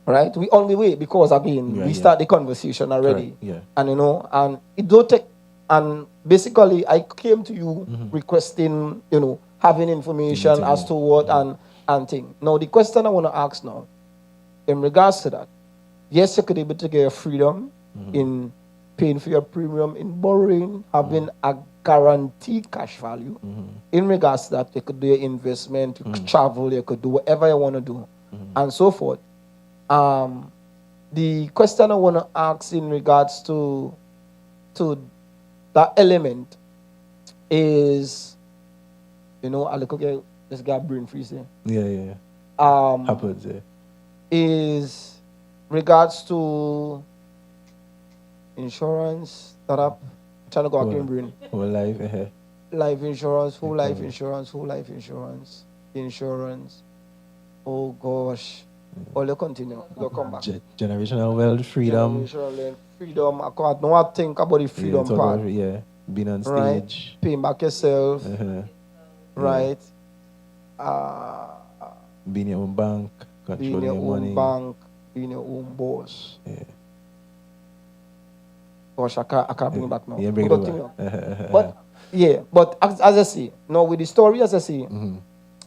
Right? We only wait because, again, we start the conversation already. Correct. Yeah. And, you know, and it don't take, and basically I came to you requesting, you know, having information as to what and thing. Now, the question I want to ask now, in regards to that, yes, you could be able to get your freedom in paying for your premium, in borrowing, having a guaranteed cash value. In regards to that, you could do your investment, you could travel, you could do whatever you want to do, and so forth. The question I want to ask in regards to that element is, you know, I look okay, this guy brain freeze there. Yeah. Happens, yeah. Is regards to insurance, startup, trying to go back in brain. Whole life. Life insurance, full life Okay. insurance, full life insurance, insurance. Oh gosh. Well, you continue. You'll come back. Generational wealth, freedom. Generational wealth, freedom. I can't know what think about the Yeah, freedom talk part. about, yeah, being on Right? stage. Paying back yourself. Uh-huh. Right? Being your own bank, Being controlling your your own money. bank, being your own boss. Yeah. Gosh, I can't bring it back now. Yeah, bring it But over. continue. But yeah, but as I see, no, with the story as I see,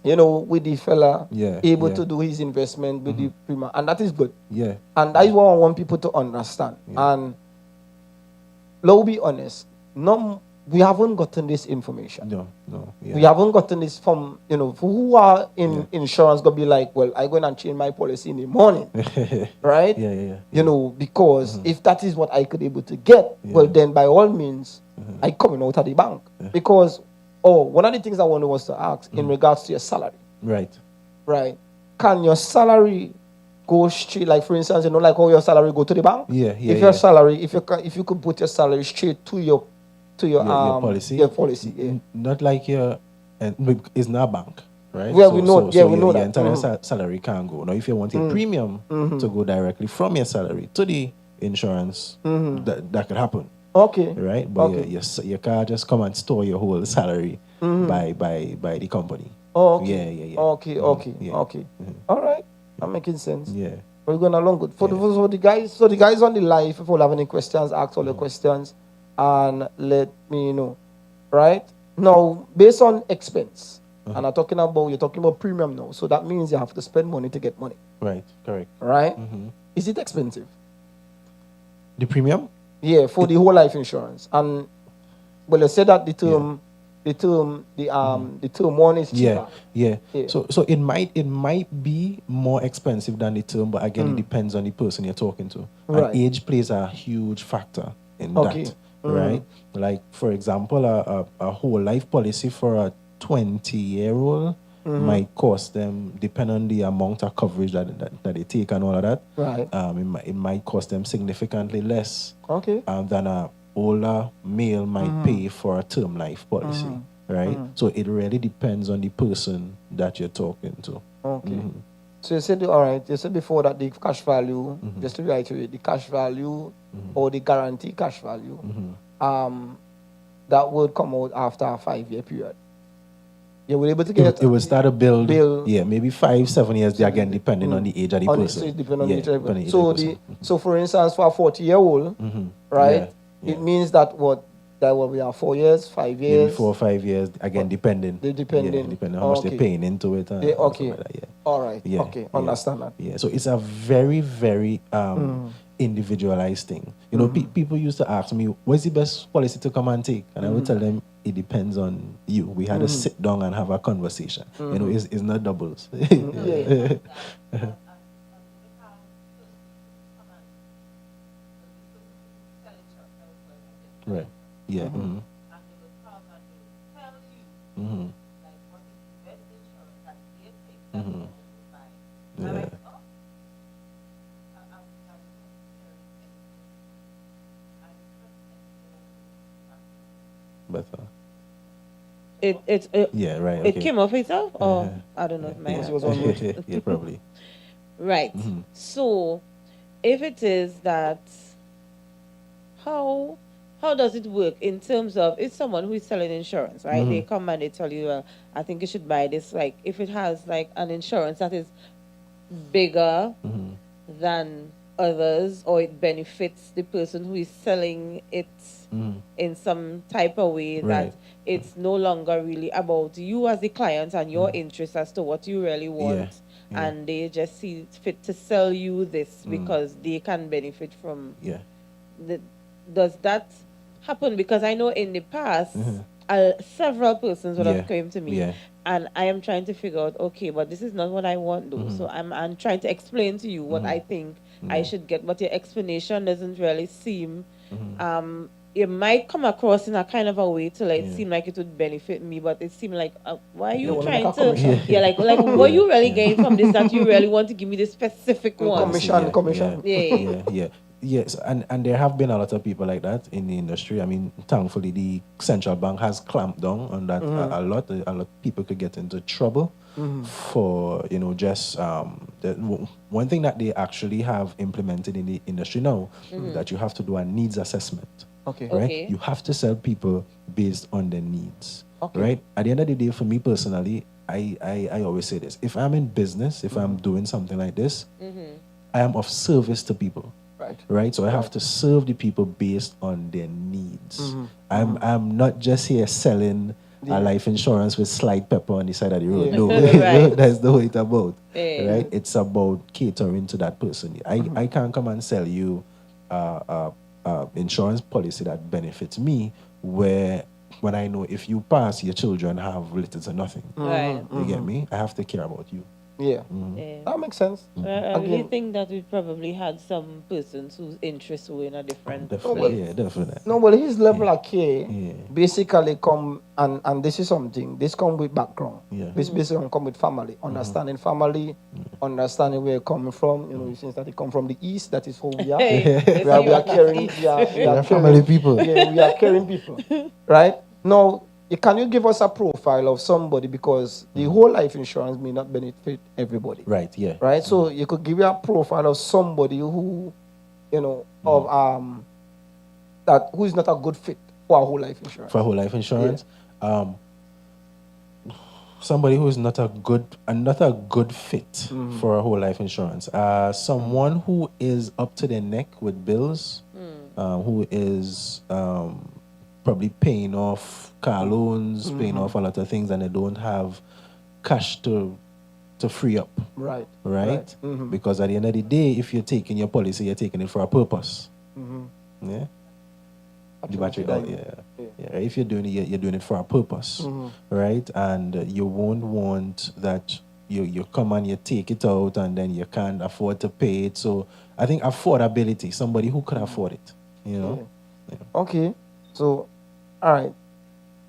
you know, with the fella Yeah, able yeah. to do his investment with the prima, and that is good. Yeah. And that is what I want people to understand. And let's be honest, no, we haven't gotten this information. No. Yeah. We haven't gotten this from, you know, who are in insurance gonna be like, well, I go and change my policy in the morning. Right? Yeah. You know, because if that is what I could able to get, well then by all means, I coming out of the bank. Because one of the things I wanted was to ask in regards to your salary. Right. Right. Can your salary go straight, like for instance, you know, like how your salary go to the bank? Yeah. If your salary, if you could put your salary straight to your Your policy. Your policy, yeah. Not like your, it's not a bank, right? Well, we know- we know your that. entire salary can go. Now, if you want your premium to go directly from your salary to the insurance, that could happen, Okay. right? But Okay. you can't just come and store your whole salary by the company. Oh, okay. Yeah. Okay. Yeah. Okay. All right. That making sense. Yeah. We're going along good. For the guys on the live, if you have any questions, ask all the questions and let me know. Right? Now, based on expense, and you're talking about premium now. So that means you have to spend money to get money. Right. Correct. Right? Is it expensive? The premium? Yeah, for the whole life insurance. And well, you said that the term one is cheaper. Yeah. Yeah. So it might be more expensive than the term, but again, it depends on the person you're talking to. Right. And age plays a huge factor in Okay. that, right? Like for example, a whole life policy for a 20-year-old might cost them, depending on the amount of coverage that they take and all of that. Right. It might cost them significantly less Okay. than a older male might pay for a term life policy, right? So it really depends on the person that you're talking to. Okay. So you said, all right, you said before that the cash value, just to reiterate, the cash value or the guarantee cash value, that would come out after a 5-year period. You were able to get It will start a build. Build. Yeah, maybe 5-7 years, again, depending on the age of the person. So it depends on Yeah, the age of the depending person. on the age of the person. So for instance, for a 40-year-old, right, Yeah. it means that we are 4 years, 5 years. Maybe 4 or 5 years, again, depending. Depending. Yeah, depending on how much they're paying into it. And Yeah, stuff okay. like that, yeah. All right. Yeah, Okay. yeah. Understand that. Yeah, so it's a very, very individualized thing. You know, people used to ask me, what's the best policy to come and take? And I would tell them, it depends on you. We had to sit down and have a conversation. You know, it's not doubles. Yeah. Right. Yeah. Yeah. But yeah, right. Okay. It came off itself, or I don't know if my It was on mute. Yeah, probably. right. So, if it is that, how does it work in terms of if someone who is selling insurance, right? They come and they tell you, well, I think you should buy this. Like, if it has like an insurance that is bigger than others, or it benefits the person who is selling it in some type of way that Right. it's no longer really about you as the client and your interest as to what you really want, Yeah. and they just see it fit to sell you this because they can benefit from Yeah. does that happen? Because I know in the past several persons would Yeah. have come to me Yeah. and I am trying to figure out, okay, but this is not what I want though. So I'm trying to explain to you what I think I should get, but your explanation doesn't really seem it might come across in a kind of a way to like seem like it would benefit me, but it seemed like why are They you want to make trying a to commission. like what you really gain from this that you really want to give me this specific one? Commission. Yeah. Yes, and there have been a lot of people like that in the industry. I mean, thankfully, the central bank has clamped down on that a lot. A lot of people could get into trouble for just one thing that they actually have implemented in the industry now is that you have to do a needs assessment. Okay. Right? Okay. You have to sell people based on their needs. Okay. Right? At the end of the day, for me personally, I always say this: if I'm in business, if I'm doing something like this, I am of service to people. Right? So I have to serve the people based on their needs. I'm not just here selling a life insurance with slide pepper on the side of the road. No, Right. that's not what it's about. Yeah. Right? It's about catering to that person. I can't come and sell you insurance policy that benefits me where when I know if you pass, your children have little to nothing. Right. You get me? I have to care about you. Yeah. Yeah. That makes sense. I really Again, think that we probably had some persons whose interests were in a different Definitely, yeah, definitely. no, but his level of care Yeah. basically come and this is something. This come with background. Yeah. This basically come with family, understanding family, understanding where you're coming from. You know, since that you come from the east, that is who we are. Hey, we are caring. We are We're family people. Yeah, we are caring people, right? Now, can you give us a profile of somebody because the whole life insurance may not benefit everybody, Right, yeah. right? So you could give you a profile of somebody who, of that who is not a good fit for a whole life insurance. For whole life insurance. Somebody who is not a good fit for a whole life insurance. Someone who is up to their neck with bills, who is probably paying off car loans, paying off a lot of things, and they don't have cash to free up. Right. Because at the end of the day, if you're taking your policy, you're taking it for a purpose. Yeah. The battery, yeah. If you're doing it, you're doing it for a purpose, right? And you won't want that you come and you take it out and then you can't afford to pay it. So I think affordability, somebody who could afford it, Yeah. Okay. So, all right.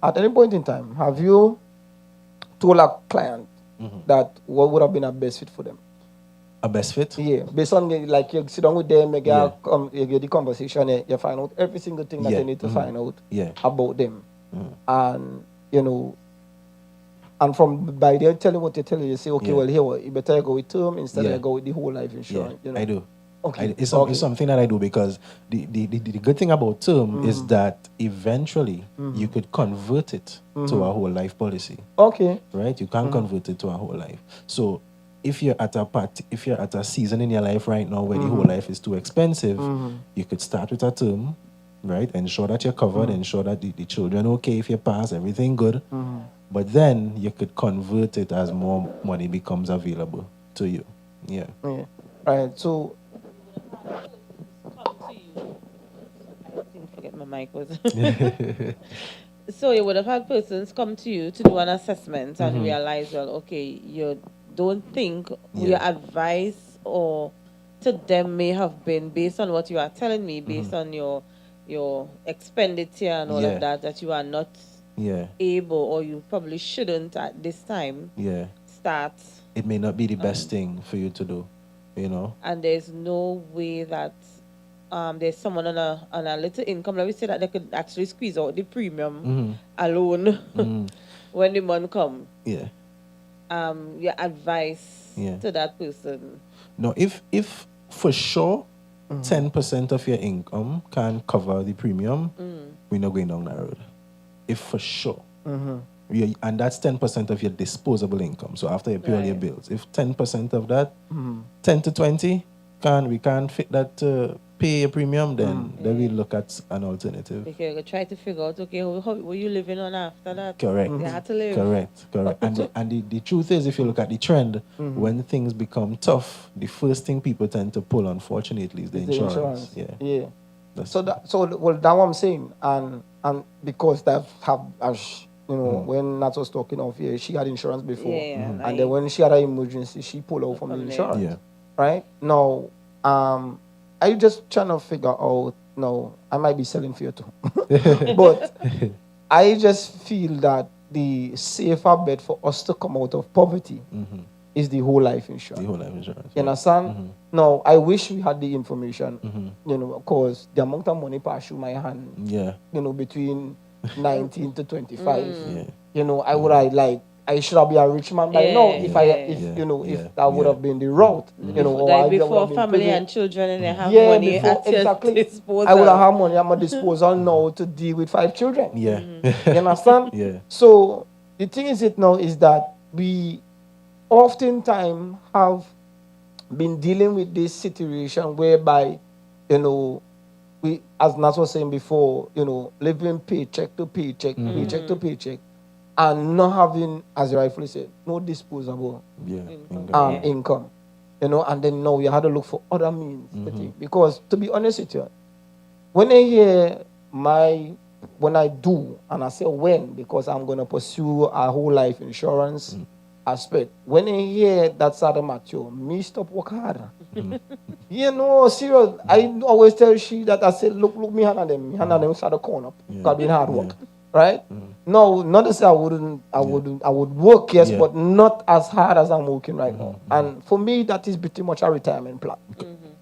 At any point in time, have you told a client that what would have been a best fit for them? A best fit? Yeah, based on like you sit down with them, you get, Yeah. you get the conversation, you find out every single thing that Yeah. you need to find out Yeah. about them, and and from by there telling what they tell you, you say, okay, Yeah. well here you better go with term instead Yeah. of go with the whole life insurance. I do. Okay. It's Okay. something that I do because the good thing about term is that eventually you could convert it to a whole life policy. Okay. Right? You can convert it to a whole life. So if you're at a season in your life right now where the whole life is too expensive, you could start with a term, right? Ensure that you're covered, ensure that the children okay if you pass, everything good. But then you could convert it as more money becomes available to you. Yeah. Yeah. Right. So come to you. I didn't forget my mic was. So you would have had persons come to you to do an assessment and realize, well, okay, you don't think your advice or to them may have been based on what you are telling me, based on your expenditure and all of that you are not able or you probably shouldn't at this time start. It may not be the best thing for you to do, And there's no way that there's someone on a little income, let me say that they could actually squeeze out the premium alone when the month come. Yeah. Your advice to that person. No, if for sure 10% of your income can cover the premium, we're not going down that road. If for sure. And that's 10% of your disposable income. So after you pay all your bills, if 10% of that, 10 to 20, we can't fit that to pay your premium, then we look at an alternative. Because you try to figure out, okay, how were you living on after that? Correct. You had to live. Correct. And the truth is, if you look at the trend, when things become tough, the first thing people tend to pull, unfortunately, is the insurance. Yeah. So that what I'm saying, and because that as when Nat was talking of here, she had insurance before, and then when she had an emergency, she pulled out from the insurance. Yeah. Right now, are you just trying to figure out no, I might be selling fear too. But I just feel that the safer bet for us to come out of poverty is the whole life insurance. The whole life insurance. You right. understand? No, I wish we had the information, you know, because the amount of money pass through my hand, Yeah. you know, between 19 to 25, Yeah. you know, I would have like, I should have been a rich man by now if I, if Yeah. you know, Yeah. if that would Yeah. have been the route, you know, or I Like would before have been family privy- and children and they have yeah, money before at your exactly. disposal. I would have had money at my disposal now to deal with 5 children. Yeah. You understand? Yeah. So the thing is it now is that we oftentimes have been dealing with this situation whereby, you know, we, as Nat was saying before, you know, living paycheck to paycheck, paycheck to paycheck, and not having, as you rightfully said, no disposable Yeah. income. You know, and then now you had to look for other means to think. Because to be honest with you, when I hear when I do, and I say when, because I'm going to pursue a whole life insurance aspect, when I hear that side of Matthew, me stop work harder. You know, serious. I always tell she that I say, look, me hand on them start to corner up. Got been hard work. Right? No, not to say I would work, yes, Yeah. but not as hard as I'm working right now. And for me, that is pretty much a retirement plan.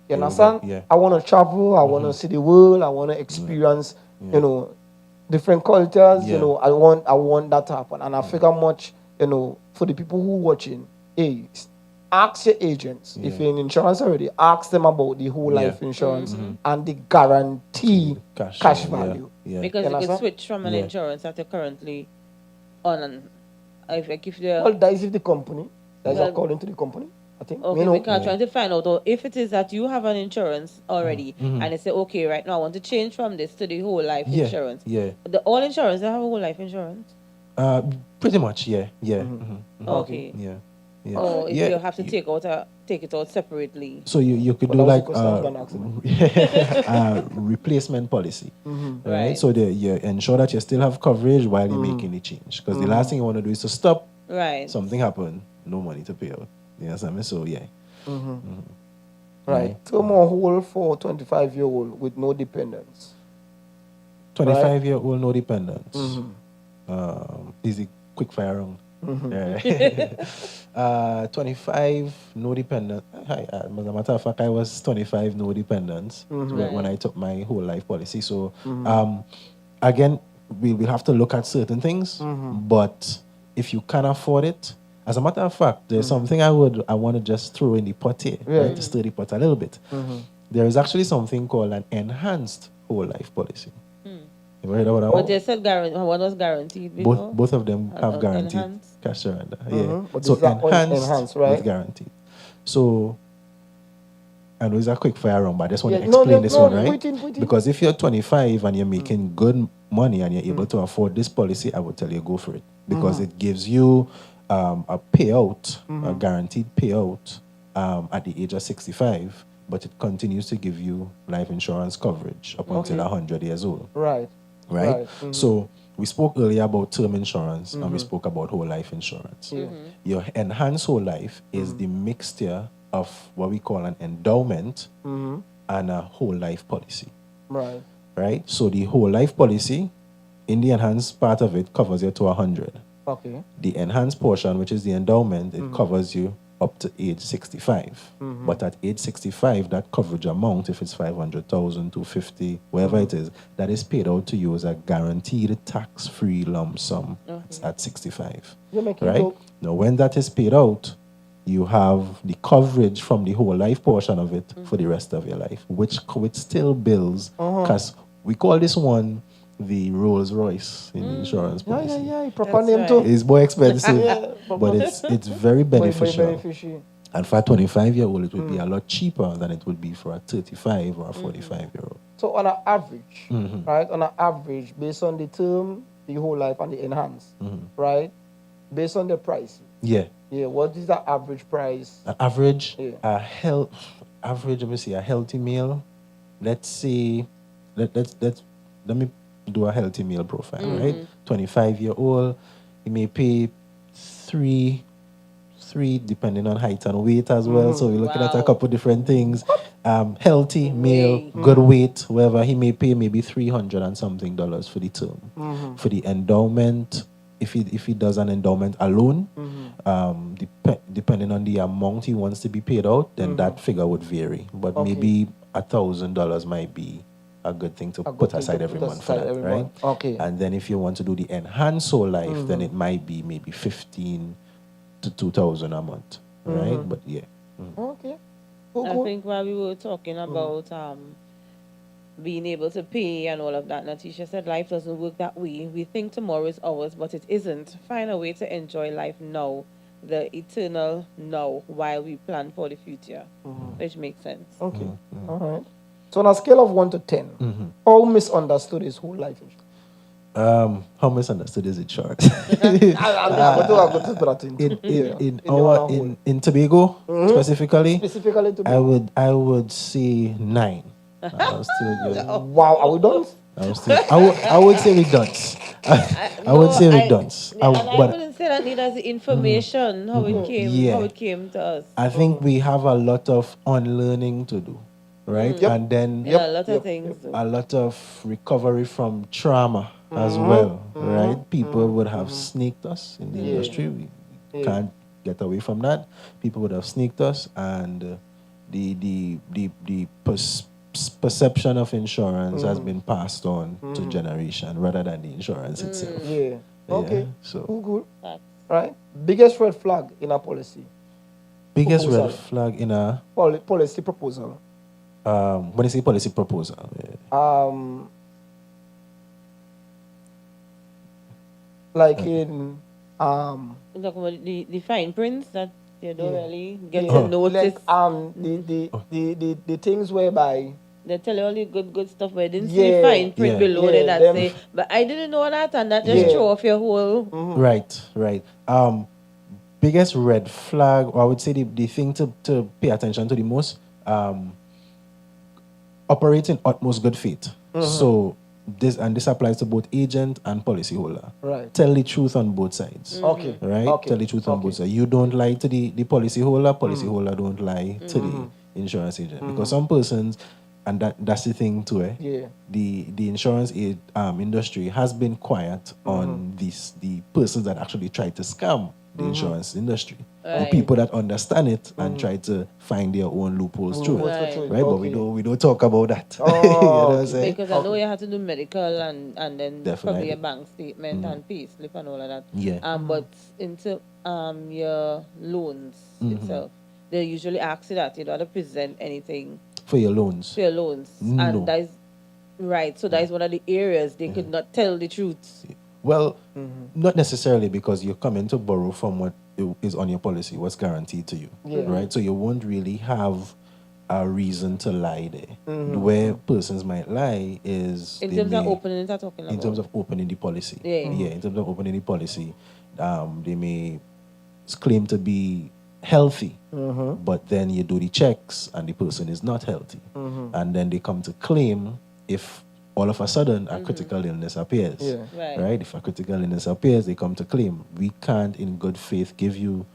You understand? Yeah. I want to travel. I want to see the world. I want to experience, you know, different cultures. Yeah. You know, I want that to happen. And I figure much, you know, for the people who watching, hey, ask your agents if you're in insurance already. Ask them about the whole life insurance and the guarantee cash value. Yeah. Because You you could understand? switch from an Yeah. insurance that you're currently on and if you're Well, that is if the company, that is Well- according to the company, I think. okay, You know, we can trying to find out though, if it is that you have an insurance already and they say, okay, right now I want to change from this to the whole life Yeah. insurance. Yeah. The all insurance, they have a whole life insurance. Pretty much. Yeah. Yeah. Okay. Yeah. Yeah. Or if yeah. you have to take it out separately. So you could But do also like because I'm gonna replacement policy, right? Right. So you ensure that you still have coverage while you're making the change. Because the last thing you want to do is to stop, Right. something happen, no money to pay out. You understand me? So yeah, right. So more whole for 25-year-old with no dependents. 25-year-old no dependents. Easy, quick fire round. 25 no dependent. As a matter of fact, I was 25 no dependents when I took my whole life policy. So again, we will have to look at certain things, but if you can afford it, as a matter of fact, there's something I want to just throw in the pot here, right, to stir the pot a little bit. There is actually something called an enhanced whole life policy. You ever heard about that But one? they said one was guaranteed before. Both of them have guaranteed enhanced? cash surrender. Yeah. But So is that enhanced, right? with guaranteed. So I know it's a quick fire round, but I just want to Yeah, no, explain no, this no, one, right? put in. Because if you're 25 and you're making good money and you're able to afford this policy, I would tell you go for it because it gives you a payout, a guaranteed payout at the age of 65, but it continues to give you life insurance coverage up until 100 years old. Right. Right? So we spoke earlier about term insurance and we spoke about whole life insurance. Your enhanced whole life is the mixture of what we call an endowment and a whole life policy. Right. Right? So the whole life policy, in the enhanced part of it, covers you to 100. Okay. The enhanced portion, which is the endowment, it covers you up to age 65. But at age 65, that coverage amount, if it's 500,000, 250, wherever it is, that is paid out to you as a guaranteed tax-free lump sum at 65. You make it Right? go. Now, when that is paid out, you have the coverage from the whole life portion of it for the rest of your life, which still bills, because we call this one the Rolls Royce in the insurance Yeah, policy. yeah. Proper That's name right. too. It's more expensive, Yeah, but it's very Very beneficial. beneficial. And for a 25-year-old, it would be a lot cheaper than it would be for a 35 or a 45-year-old. So on an average, right? On an average, based on the term, the whole life, and the enhanced, right? Based on the price. Yeah. Yeah. What is the average price? An average, Yeah. let me see, a healthy meal. Let's say, let me do a healthy meal profile, right? 25-year-old, he may pay three, depending on height and weight as well. So we're looking at a Wow. couple different things. Healthy, male, good weight, whatever, he may pay maybe $300 and something for the term. For the endowment, if he does an endowment alone, depending on the amount he wants to be paid out, then that figure would vary. But maybe $1,000 might be a good thing to put aside every month for that, right? Okay. And then if you want to do the enhanced whole life, then it might be maybe 15 to 2,000 a month, right? But yeah. Okay. I think while we were talking about being able to pay and all of that, Natisha said life doesn't work that way. We think tomorrow is ours, but it isn't. Find a way to enjoy life now, the eternal now, while we plan for the future, which makes sense. Okay. All right. So on a scale of 1 to 10, how misunderstood is whole life insurance? How misunderstood is it, short? I'm going to put that in Tobago specifically, specifically to I would say 9. I was still good. Wow, are we done? I would say we dunce. I would say we dunce. I wouldn't say that neither as the information, how it came to us. I think we have a lot of unlearning to do, right? And then a lot of things. a lot of recovery from trauma as well, right? People would have sneaked us in the industry. We can't get away from that. People would have sneaked us, and the perception of insurance has been passed on to generation rather than the insurance itself. Yeah. Okay. So good. Right. Biggest red flag in a policy. Biggest proposal. red flag in a Policy proposal. when you say policy proposal. Like in You're talking about the fine prints that you don't really get to notice. Like the things whereby they tell you all the good stuff, but I didn't see fine print below it that say, but I didn't know that, and that just throw off your whole. Right. Biggest red flag, or I would say the thing to pay attention to the most, operate in utmost good faith. So this applies to both agent and policyholder. Right. Tell the truth on both sides. Okay. Right? Okay. Tell the truth on both sides. You don't lie to the policyholder don't lie to the insurance agent. Because some persons, and that's the thing too, the insurance industry has been quiet on the persons that actually try to scam the insurance industry. Or people that understand it and try to find their own loopholes through it. Right? But we don't talk about that. You know what I'm saying? Because I know you have to do medical and then Definitely. probably a bank statement and pay slip and all of that. Yeah. But into your loans itself, they usually ask you that you don't have to present anything For your loans. No. And that is right. So that is one of the areas they could not tell the truth. Well, not necessarily, because you're coming to borrow from what is on your policy, what's guaranteed to you, right? So you won't really have a reason to lie there. Where persons might lie is In terms of opening it, I'm talking about. in terms of opening the policy. In terms of opening the policy, they may claim to be healthy, but then you do the checks and the person is not healthy, and then they come to claim if all of a sudden a critical illness appears. Right? If a critical illness appears, they come to claim. We can't in good faith give you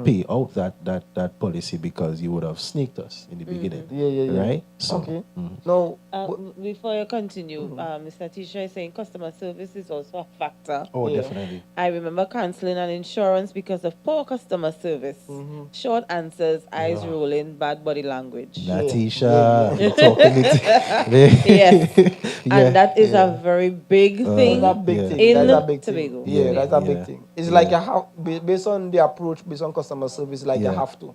pay out that policy because you would have sneaked us in the beginning. Right? So, okay. No. Before you continue, Mr. Tisha is saying customer service is also a factor. Oh, definitely. I remember cancelling an insurance because of poor customer service. Short answers, eyes rolling, bad body language. Natisha, you're talking it. Yes. And that is a very big thing That's a big thing. in That's a big Tobago. thing. That's a big thing. It's like you have, based on the approach, based on customer service, like you have to.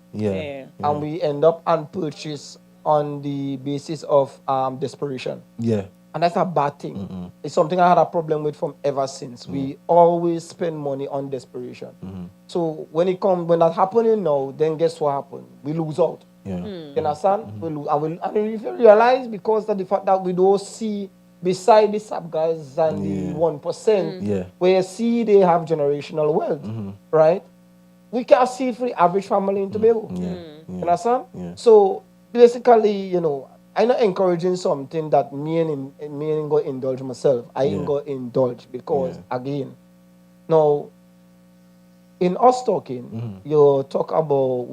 And we end up and purchase on the basis of desperation. And that's a bad thing. It's something I had a problem with from ever since. We always spend money on desperation. So when that happening now, then guess what happened? We lose out. You understand? We lose. And if you realize, because of the fact that we don't see beside the sub guys and the 1%, where you see they have generational wealth, right? We can't see it for the average family in Tobago. You understand? So basically, I'm not encouraging something that me and go indulge myself. I ain't go indulge because again, now in us talking, you talk about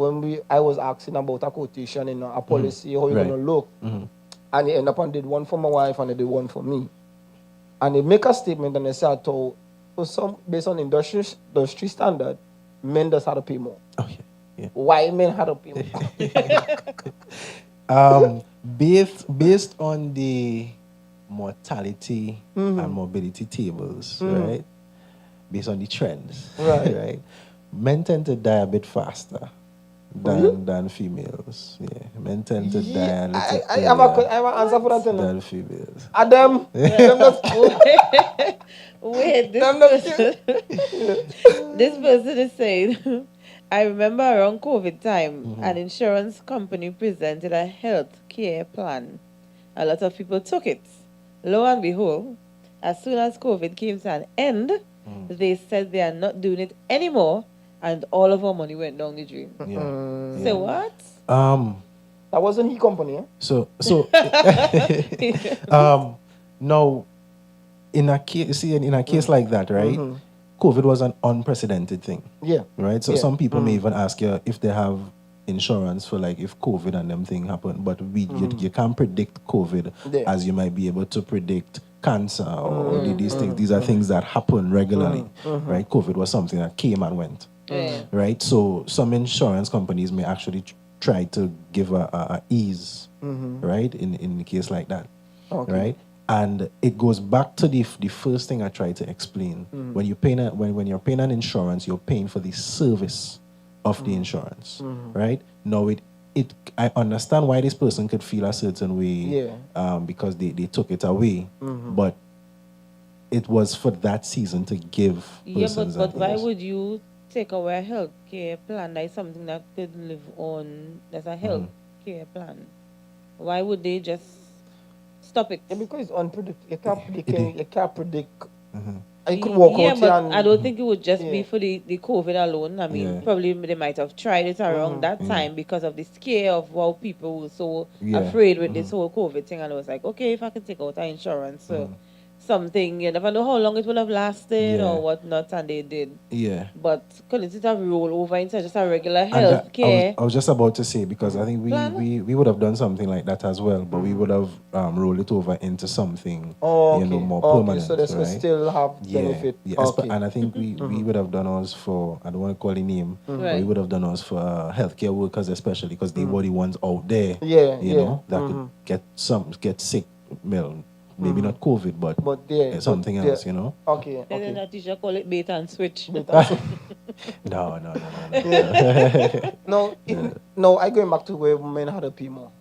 I was asking about a quotation in a policy, how you're Right. gonna look, and you end up and did one for my wife and I did one for me, and they make a statement and they say, "So, for some based on industry standard, men does have to pay more. Oh yeah. Yeah. Why men have to pay more?" Based on the mortality and morbidity tables, right? Based on the trends, Right. right? Men tend to die a bit faster than females. Yeah, men tend to die a little I have earlier I have an answer for that. than females. Adam, them just Wait, them just kill. this person is saying, I remember around COVID time, an insurance company presented a health care plan. A lot of people took it. Lo and behold, as soon as COVID came to an end, they said they are not doing it anymore, and all of our money went down the drain. Yeah. So what? That wasn't he company, eh? So now in a case, in a case like that, right? COVID was an unprecedented thing. Yeah. Right? So Yeah. some people may even ask you if they have insurance for like if COVID and them thing happen, but you can't predict COVID Yeah. as you might be able to predict cancer or these things. These are things that happen regularly. Right? COVID was something that came and went. Yeah. Right? So some insurance companies may actually try to give a ease, right? In the case like that. Okay. Right? And it goes back to the first thing I tried to explain. When you pay when you're paying an insurance, you're paying for the service of the insurance, right? Now I understand why this person could feel a certain way, because they took it away, but it was for that season to give Yeah, persons but an why ease. would you take away a health care plan? That is something that could live on. That's a health care plan. Why would they just stop it? Yeah, because it's unpredictable. You can't predict. You can't predict. Mm-hmm. I could walk Yeah, out but here and I don't think it would just be Yeah. for the COVID alone. I mean, Yeah. probably they might have tried it around that time because of the scare of how people were so Yeah. afraid with this whole COVID thing. And I was like, okay, if I can take out our insurance, so something, you never know how long it would have lasted Yeah. or whatnot, and they did. Yeah. But couldn't it have rolled over into just a regular And health care? I was just about to say, because I think Plan? we would have done something like that as well, but we would have rolled it over into something Oh, okay. more Okay, permanent. so this will right? still have benefit. Yeah. Okay. And I think we would have done ours for, I don't want to call the name, but we Right. would have done ours for healthcare workers especially, because they were the ones out there, Yeah, you yeah. know, that could get sick, well, maybe not COVID, but, But yeah, something but else, yeah. you know. Okay. And then Okay. that teacher call it bait and switch. No. No, I going back to where men had to pay more.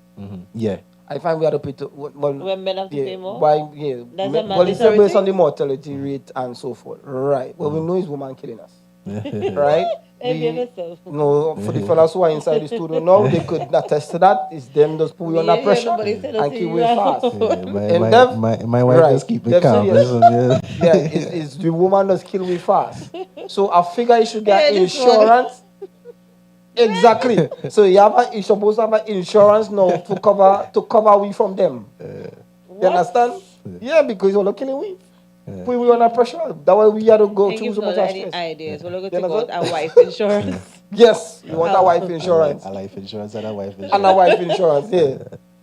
Yeah. I find we had to pay to well, When men have to yeah, pay more? Why? Yeah. That's Men- a well, it's mandatory based on thing? the mortality rate and so forth. Right. Well, we know it's woman killing us. Right. Hey, The- yourself. no, for the fellas who are inside the studio now, they could attest to that. It's them just put you under Yeah, pressure nobody said and that keep to you you. fast. Yeah, And them- my wife right, just keep it them calm. serious. Listen, yeah. Yeah, it's the woman just kill we fast. So I figure you should get Yeah, this one. insurance. Exactly. So you're supposed to have an insurance now to cover we from them. You understand? Yeah, because you're not killing we. Put we under pressure. That way we had to go Think through you've so got much any stress. ideas. We're going to You take out understand? a wife insurance. Yes, you want a wife insurance. A life insurance and a wife insurance. And a wife insurance, yeah.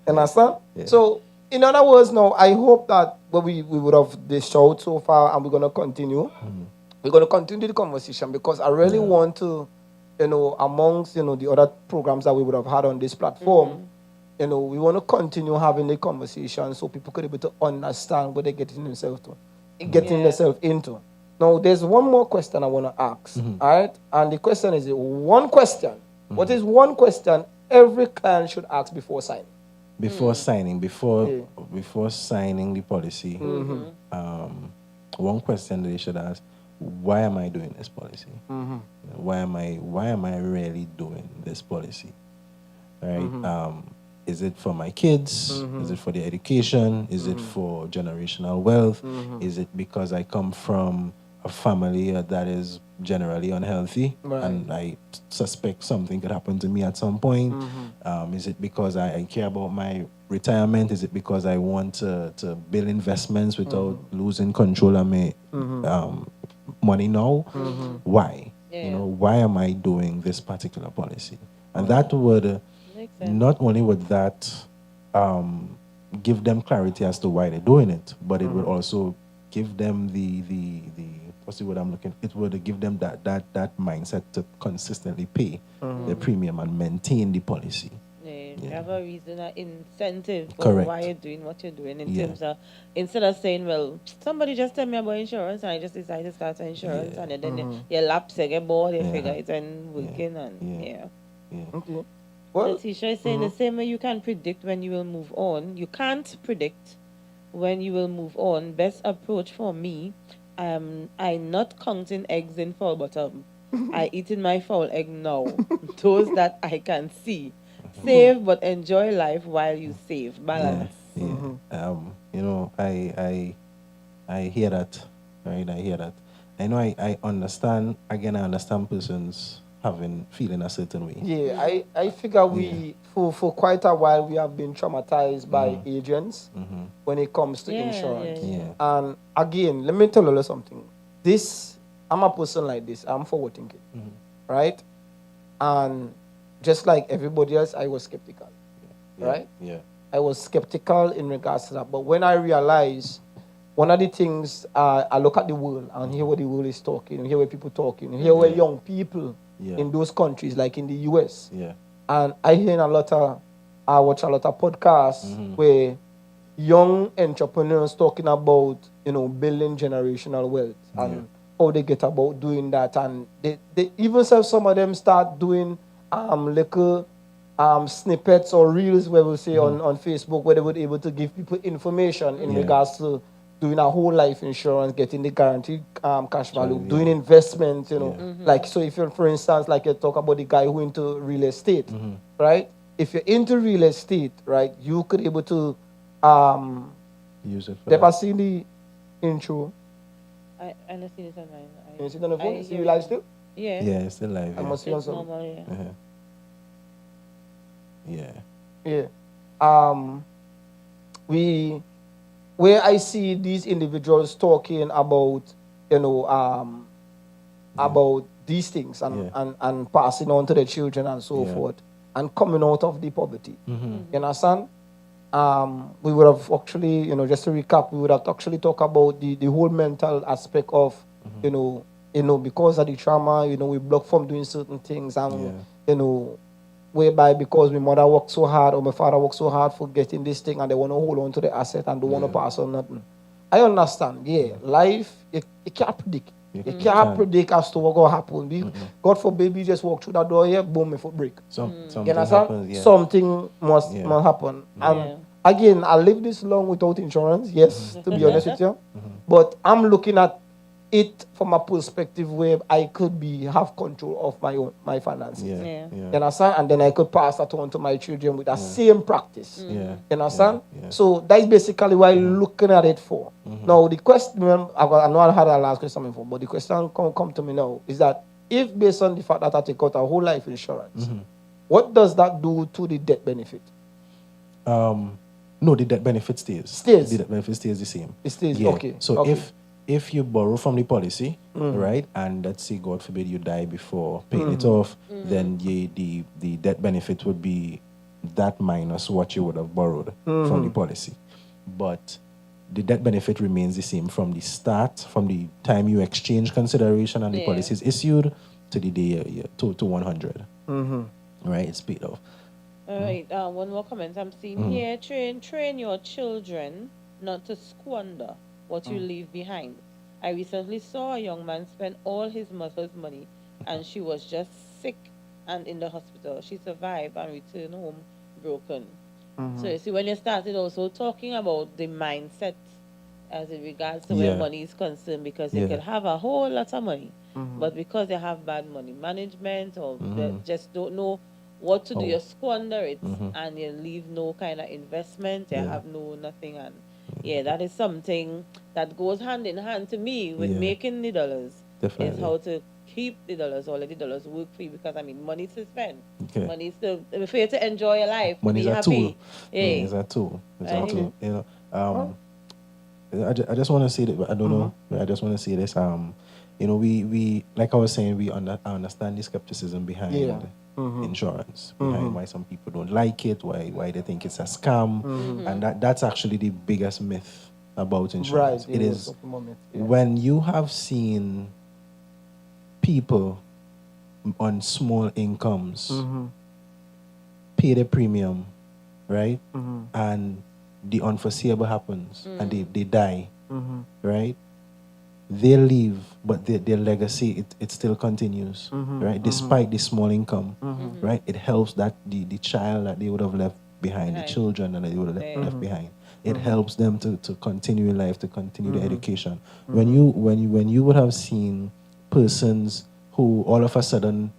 Understand? Yeah. So, in other words, now, I hope that what we would have dished out so far, and we're going to continue. We're going to continue the conversation because I really want to, amongst, the other programs that we would have had on this platform, we want to continue having the conversation so people could be able to understand what they're getting themselves into. Now, there's one more question I want to ask, all right? And the question is one question. What is one question every client should ask before signing? Before signing, before Yeah. before signing the policy, one question they should ask: why am I doing this policy? Why am I really doing this policy? Right? Is it for my kids? Is it for their education? Is it for generational wealth? Is it because I come from a family that is generally unhealthy Right. and I suspect something could happen to me at some point? Is it because I care about my retirement? Is it because I want to build investments without losing control of my money now? Why? Yeah. You know, why am I doing this particular policy? And that would Makes sense. not only would that give them clarity as to why they're doing it, but it would also give them the what's the word I'm looking. It would give them that mindset to consistently pay the premium and maintain the policy. Yeah, you have a reason, an incentive for Correct. why you're doing what you're doing in Yeah. terms of, instead of saying, well, somebody just tell me about insurance and I just decide to start insurance Yeah. and then you lapse, you get bored, you Yeah. figure it and working and Yeah. yeah. Yeah. Okay. Well, Letitia is saying the same way you can predict when you will move on. You can't predict when you will move on. Best approach for me, I not counting eggs in foul bottom. I eating my foul egg now. Those that I can see. Save but enjoy life while you save. Yeah, Balance. yeah. You know, I hear that, right? I hear that. I know I understand. Again, I understand persons feeling a certain way. yeah, I figure we for quite a while we have been traumatized by agents when it comes to Yeah, insurance. yeah, Yeah. And again, let me tell you something. I'm a person like this. I'm forward thinking, right? And just like everybody else, I was skeptical, right? Yeah. I was skeptical in regards to that. But when I realized one of the things, I look at the world and hear what the world is talking, hear what people talking, hear what young people Yeah. in those countries, like in the US. Yeah. And I watch a lot of podcasts where young entrepreneurs talking about, building generational wealth and how they get about doing that. And they even some of them start doing little snippets or reels where we'll say on Facebook where they were able to give people information in regards to doing a whole life insurance, getting the guaranteed cash value, doing investments, like, so if you're, for instance, like you talk about the guy who into real estate, right? If you're into real estate, right, you could able to, Use it for they've that. seen the intro. I don't see this on mine. Can you see it on the phone? I See hear you it. live still? Yeah. Yeah, it's still live. I Yeah. must see on It's something. normal, yeah. Uh-huh. Yeah. Yeah. Where I see these individuals talking about, about these things and passing on to their children and so Yeah. forth and coming out of the poverty. You understand? We would have actually, just to recap, we would have actually talked about the whole mental aspect of, because of the trauma, we block from doing certain things and, whereby because my mother worked so hard or my father worked so hard for getting this thing and they want to hold on to the asset and don't want to pass on nothing. I understand, life, you can't predict. You can't predict as to what will happen. God forbid you just walk through that door here, boom, if it break. Something You understand? happens. Yeah. Something must happen. And again, I live this long without insurance, yes, to be honest with you. But I'm looking at it from a perspective where I could have control of my finances. Yeah. Yeah. You understand? And then I could pass that on to my children with that same practice. Yeah. You understand? Yeah. So that's basically what I'm looking at it for. Now, the question, I know I had a last question before, but the question come to me now is that if based on the fact that I take out a whole life insurance, what does that do to the death benefit? No, the debt benefit stays. Stays. The debt benefit stays the same. It stays, Yeah. okay. So Okay. if you borrow from the policy, right, and let's say God forbid you die before paying it off, then the debt benefit would be that minus what you would have borrowed from the policy. But the debt benefit remains the same from the start, from the time you exchange consideration and the policy is issued to the day to 100. Right, it's paid off. All right. One more comment I'm seeing here. Train your children not to squander what you leave behind. I recently saw a young man spend all his mother's money, and she was just sick and in the hospital. She survived and returned home broken. So you see, when you started also talking about the mindset as in regards to where Yeah. money is concerned, because you Yeah. could have a whole lot of money, but because you have bad money management or they just don't know what to do, you squander it and you leave no kind of investment, you have no nothing. And that is something that goes hand in hand to me with making the dollars. Definitely. Is how to keep the dollars or let the dollars work for you, because I mean money is to spend. Okay. Money is for you to enjoy your life, Money be is a happy. tool. Yeah, it's a tool. It's a Right. tool. You know, I just want to say that, but I don't know. I just want to say this. We like I was saying, I understand the skepticism behind Yeah. insurance, behind why some people don't like it, why they think it's a scam, and that's actually the biggest myth about insurance. Right. It yeah, is most of the moment, yeah. when you have seen people on small incomes pay the premium, right, and the unforeseeable happens and they die, right? They leave, but their legacy it still continues, right? Despite the small income, right? It helps that the child that they would have left behind, the children that they would have left behind. It helps them to continue in life, to continue their education. When you would have seen persons who all of a sudden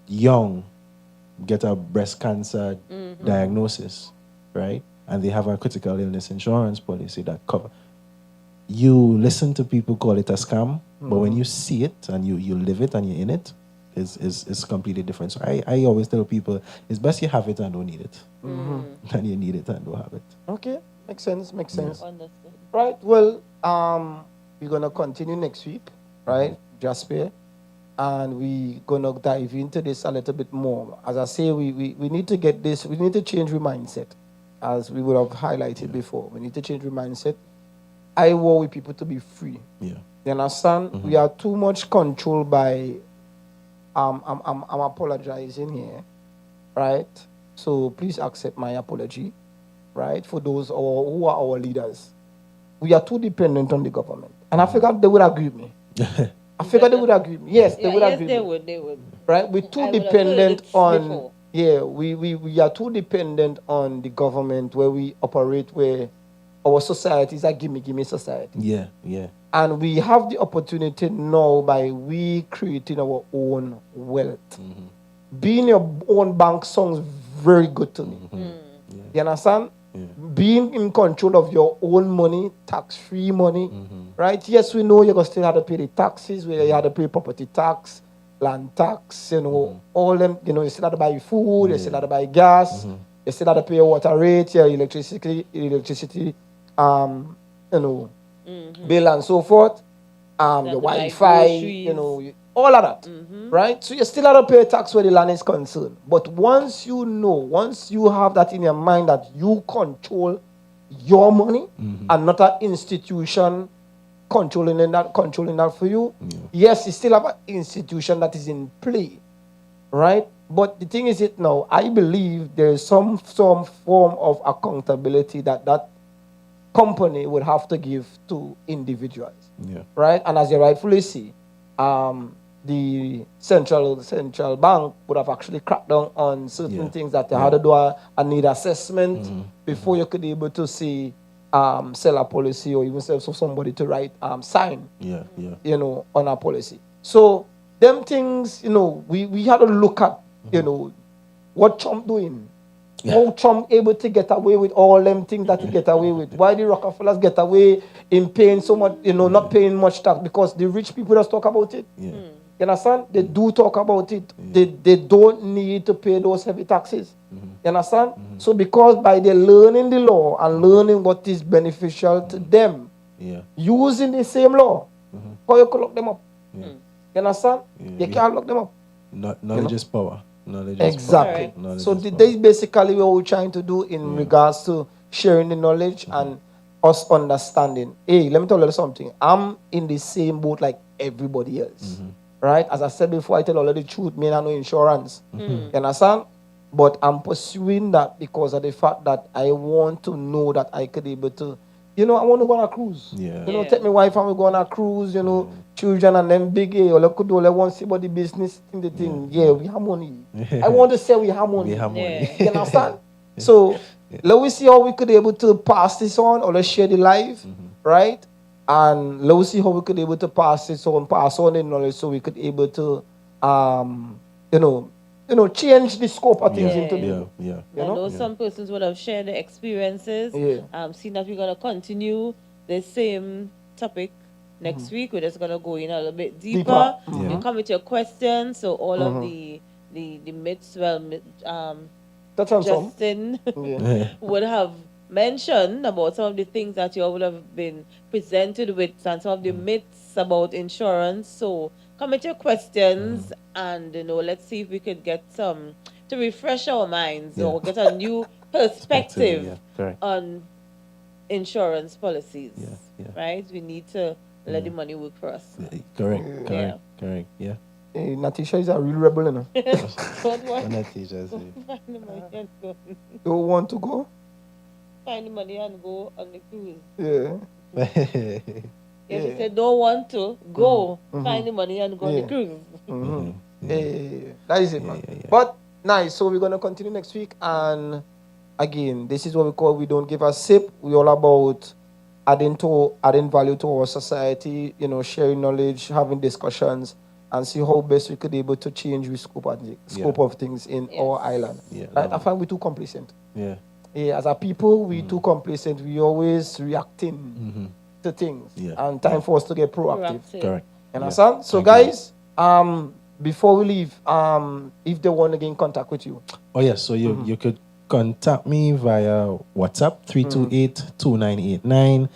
young get a breast cancer diagnosis, right? And they have a critical illness insurance policy that cover. You listen to people call it a scam, but when you see it and you live it and you're in it, it's completely different. So I always tell people, it's best you have it and don't need it than you need it and don't have it. Okay, makes sense. Understood. Right. Well, we're gonna continue next week, right, Jasper, and we're gonna dive into this a little bit more. As I say, we need to get this. We need to change the mindset, as we would have highlighted before. We need to change the mindset. I want people to be free. Yeah. You understand? We are too much controlled by. I'm apologizing here, right? So please accept my apology, right? For those who are our leaders, we are too dependent on the government, and I figured they would agree with me. I figured they would agree with me. Yes, they would agree. They would. Right? We're too I would have dependent heard it on. before. Yeah, we are too dependent on the government where we operate, where our society is a gimme society. Yeah. And we have the opportunity now by we creating our own wealth. Being your own bank sounds very good to me. You understand? Yeah. Being in control of your own money, tax-free money, right? Yes, we know you're going to still have to pay the taxes, where you have to pay property tax, land tax, all them, you still have to buy food, you still have to buy gas, you still have to pay your water rate, your electricity, bill and so forth, your Wi-Fi, all of that, right? So you still have to pay tax where the land is concerned. But once you have that in your mind that you control your money and not an institution controlling that for you, yes, you still have an institution that is in play, right? But the thing is now, I believe there is some form of accountability that company would have to give to individuals, right? And as you rightfully see, the central bank would have actually cracked down on certain things that they had to do a need assessment before you could be able to see sell a policy or even sell somebody to write sign on a policy. So them things, we had to look at what Trump doing. How Trump able to get away with all them things that he get away with? Why the Rockefellers get away in paying so much, not paying much tax? Because the rich people just talk about it. You understand? They do talk about it. They don't need to pay those heavy taxes. You understand? So because by they learning the law and learning what is beneficial to them, using the same law, how you can lock them up? You understand? You can't lock them up. Knowledge is power. Exactly. So this is basically what we're trying to do in regards to sharing the knowledge and us understanding. Hey, let me tell you something. I'm in the same boat like everybody else. Right? As I said before, I tell all of the truth. Me, I know insurance. You understand? But I'm pursuing that because of the fact that I want to know that I could be able to, I want to go on a cruise. Take my wife and we go on a cruise, children and them big, all I could do, I want to see about the business in the thing. Yeah, we have money. I want to say we have money. You understand? So, let me see how we could be able to pass this on or let's share the life, right? And let us see how we could be able to pass on the knowledge so we could be able to, change the scope of things into the. I know some persons would have shared their experiences. Seeing that we're going to continue the same topic next week. We're just going to go in a little bit deeper. You come with your questions. So all of the myths, Justin would have mention about some of the things that you would have been presented with and some of the myths about insurance. So come with your questions and let's see if we could get some to refresh our minds Yeah. or get a new Perspective, perspective yeah, correct. on insurance policies. Yeah, yeah. Right? We need to let the money work for us. Correct, Yeah. correct, correct. Yeah. Hey, Natisha is a real rebel, you know. Don't What want that teacher say? find the money and go. Don't want to go? Find the money and go on the cruise. Yeah. Yeah, she Yeah. said don't want to go find the money and go on the Yeah. cruise. Hey, that is it, man. yeah. But nice. So we're gonna continue next week, and again, this is what we call we don't give a sip. We all about adding value to our society. Sharing knowledge, having discussions, and see how best we could be able to change the scope of things in Yes. our island. Yeah, Right? I find we're too complacent. Yeah. Yeah, as a people, we too complacent. We always reacting to things, Yeah. and time for us to get proactive. Proactive. Correct. You understand? So, Agree. guys, before we leave, if they want to get in contact with you, Oh yes, so you could contact me via WhatsApp 328-2989,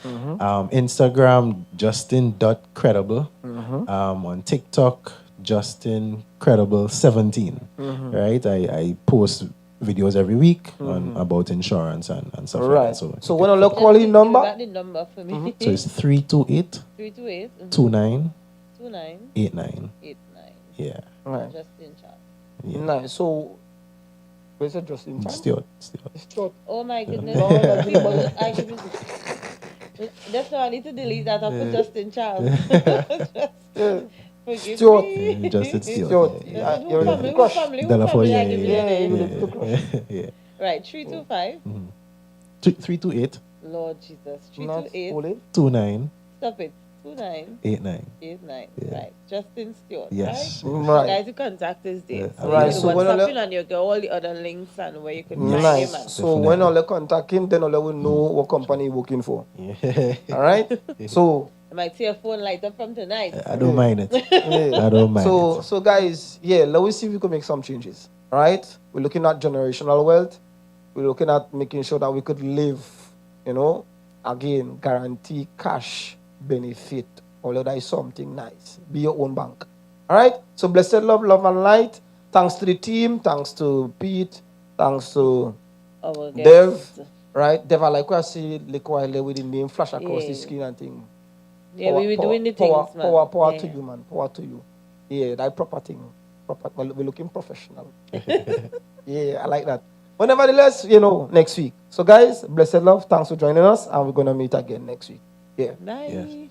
Instagram justin.credible, on TikTok justin credible17. Right, I post videos every week on about insurance and stuff like right? that. So when I look call his You number, got the number for me. So it's 328-2989. 328 2989. Yeah. right? Just in charge. Yeah. Nice. So, where's it just in time? Still. Short. Oh my goodness. No, that's People, I should be, that's why I need to delete that. I put just in charge. Yeah. Forgive Stuart. me. Just it's still. Short. Yeah. Who You're family, the who crush. family, who Dollar for family I yeah, give you yeah, the name? you the crush. yeah. Right, 325. 328 Lord Jesus. Not 328. only. 29 Stop it. 2989. 89. Right. Justin Stewart. Yes. Right? Right. Guys, you contact this day. Yeah. So Right, you so can when I WhatsApp le- him and you get all the other links and where you can find him. Nice. And So when Definitely. I'll contact him, then I'll will know what company he's working for. Yeah. All right. So I might see a phone light up from tonight. I don't mind it. yeah. I don't mind it. So guys, yeah, let's see if we can make some changes. All right. We're looking at generational wealth. We're looking at making sure that we could live. Again, guarantee cash benefit. Although that is something nice. Be your own bank. All right. So blessed love, love and light. Thanks to the team. Thanks to Pete. Thanks to Our Dev. guest. Right. Dev, I like what I see like while with the name flash across the Yeah. screen and thing. Yeah, we were doing the things, man. Power Yeah. to you, man. Power to you. Yeah, that proper thing. We're looking professional. Yeah, I like that. But nevertheless, next week. So, guys, blessed love. Thanks for joining us, and we're gonna meet again next week. Yeah. Bye. Yes.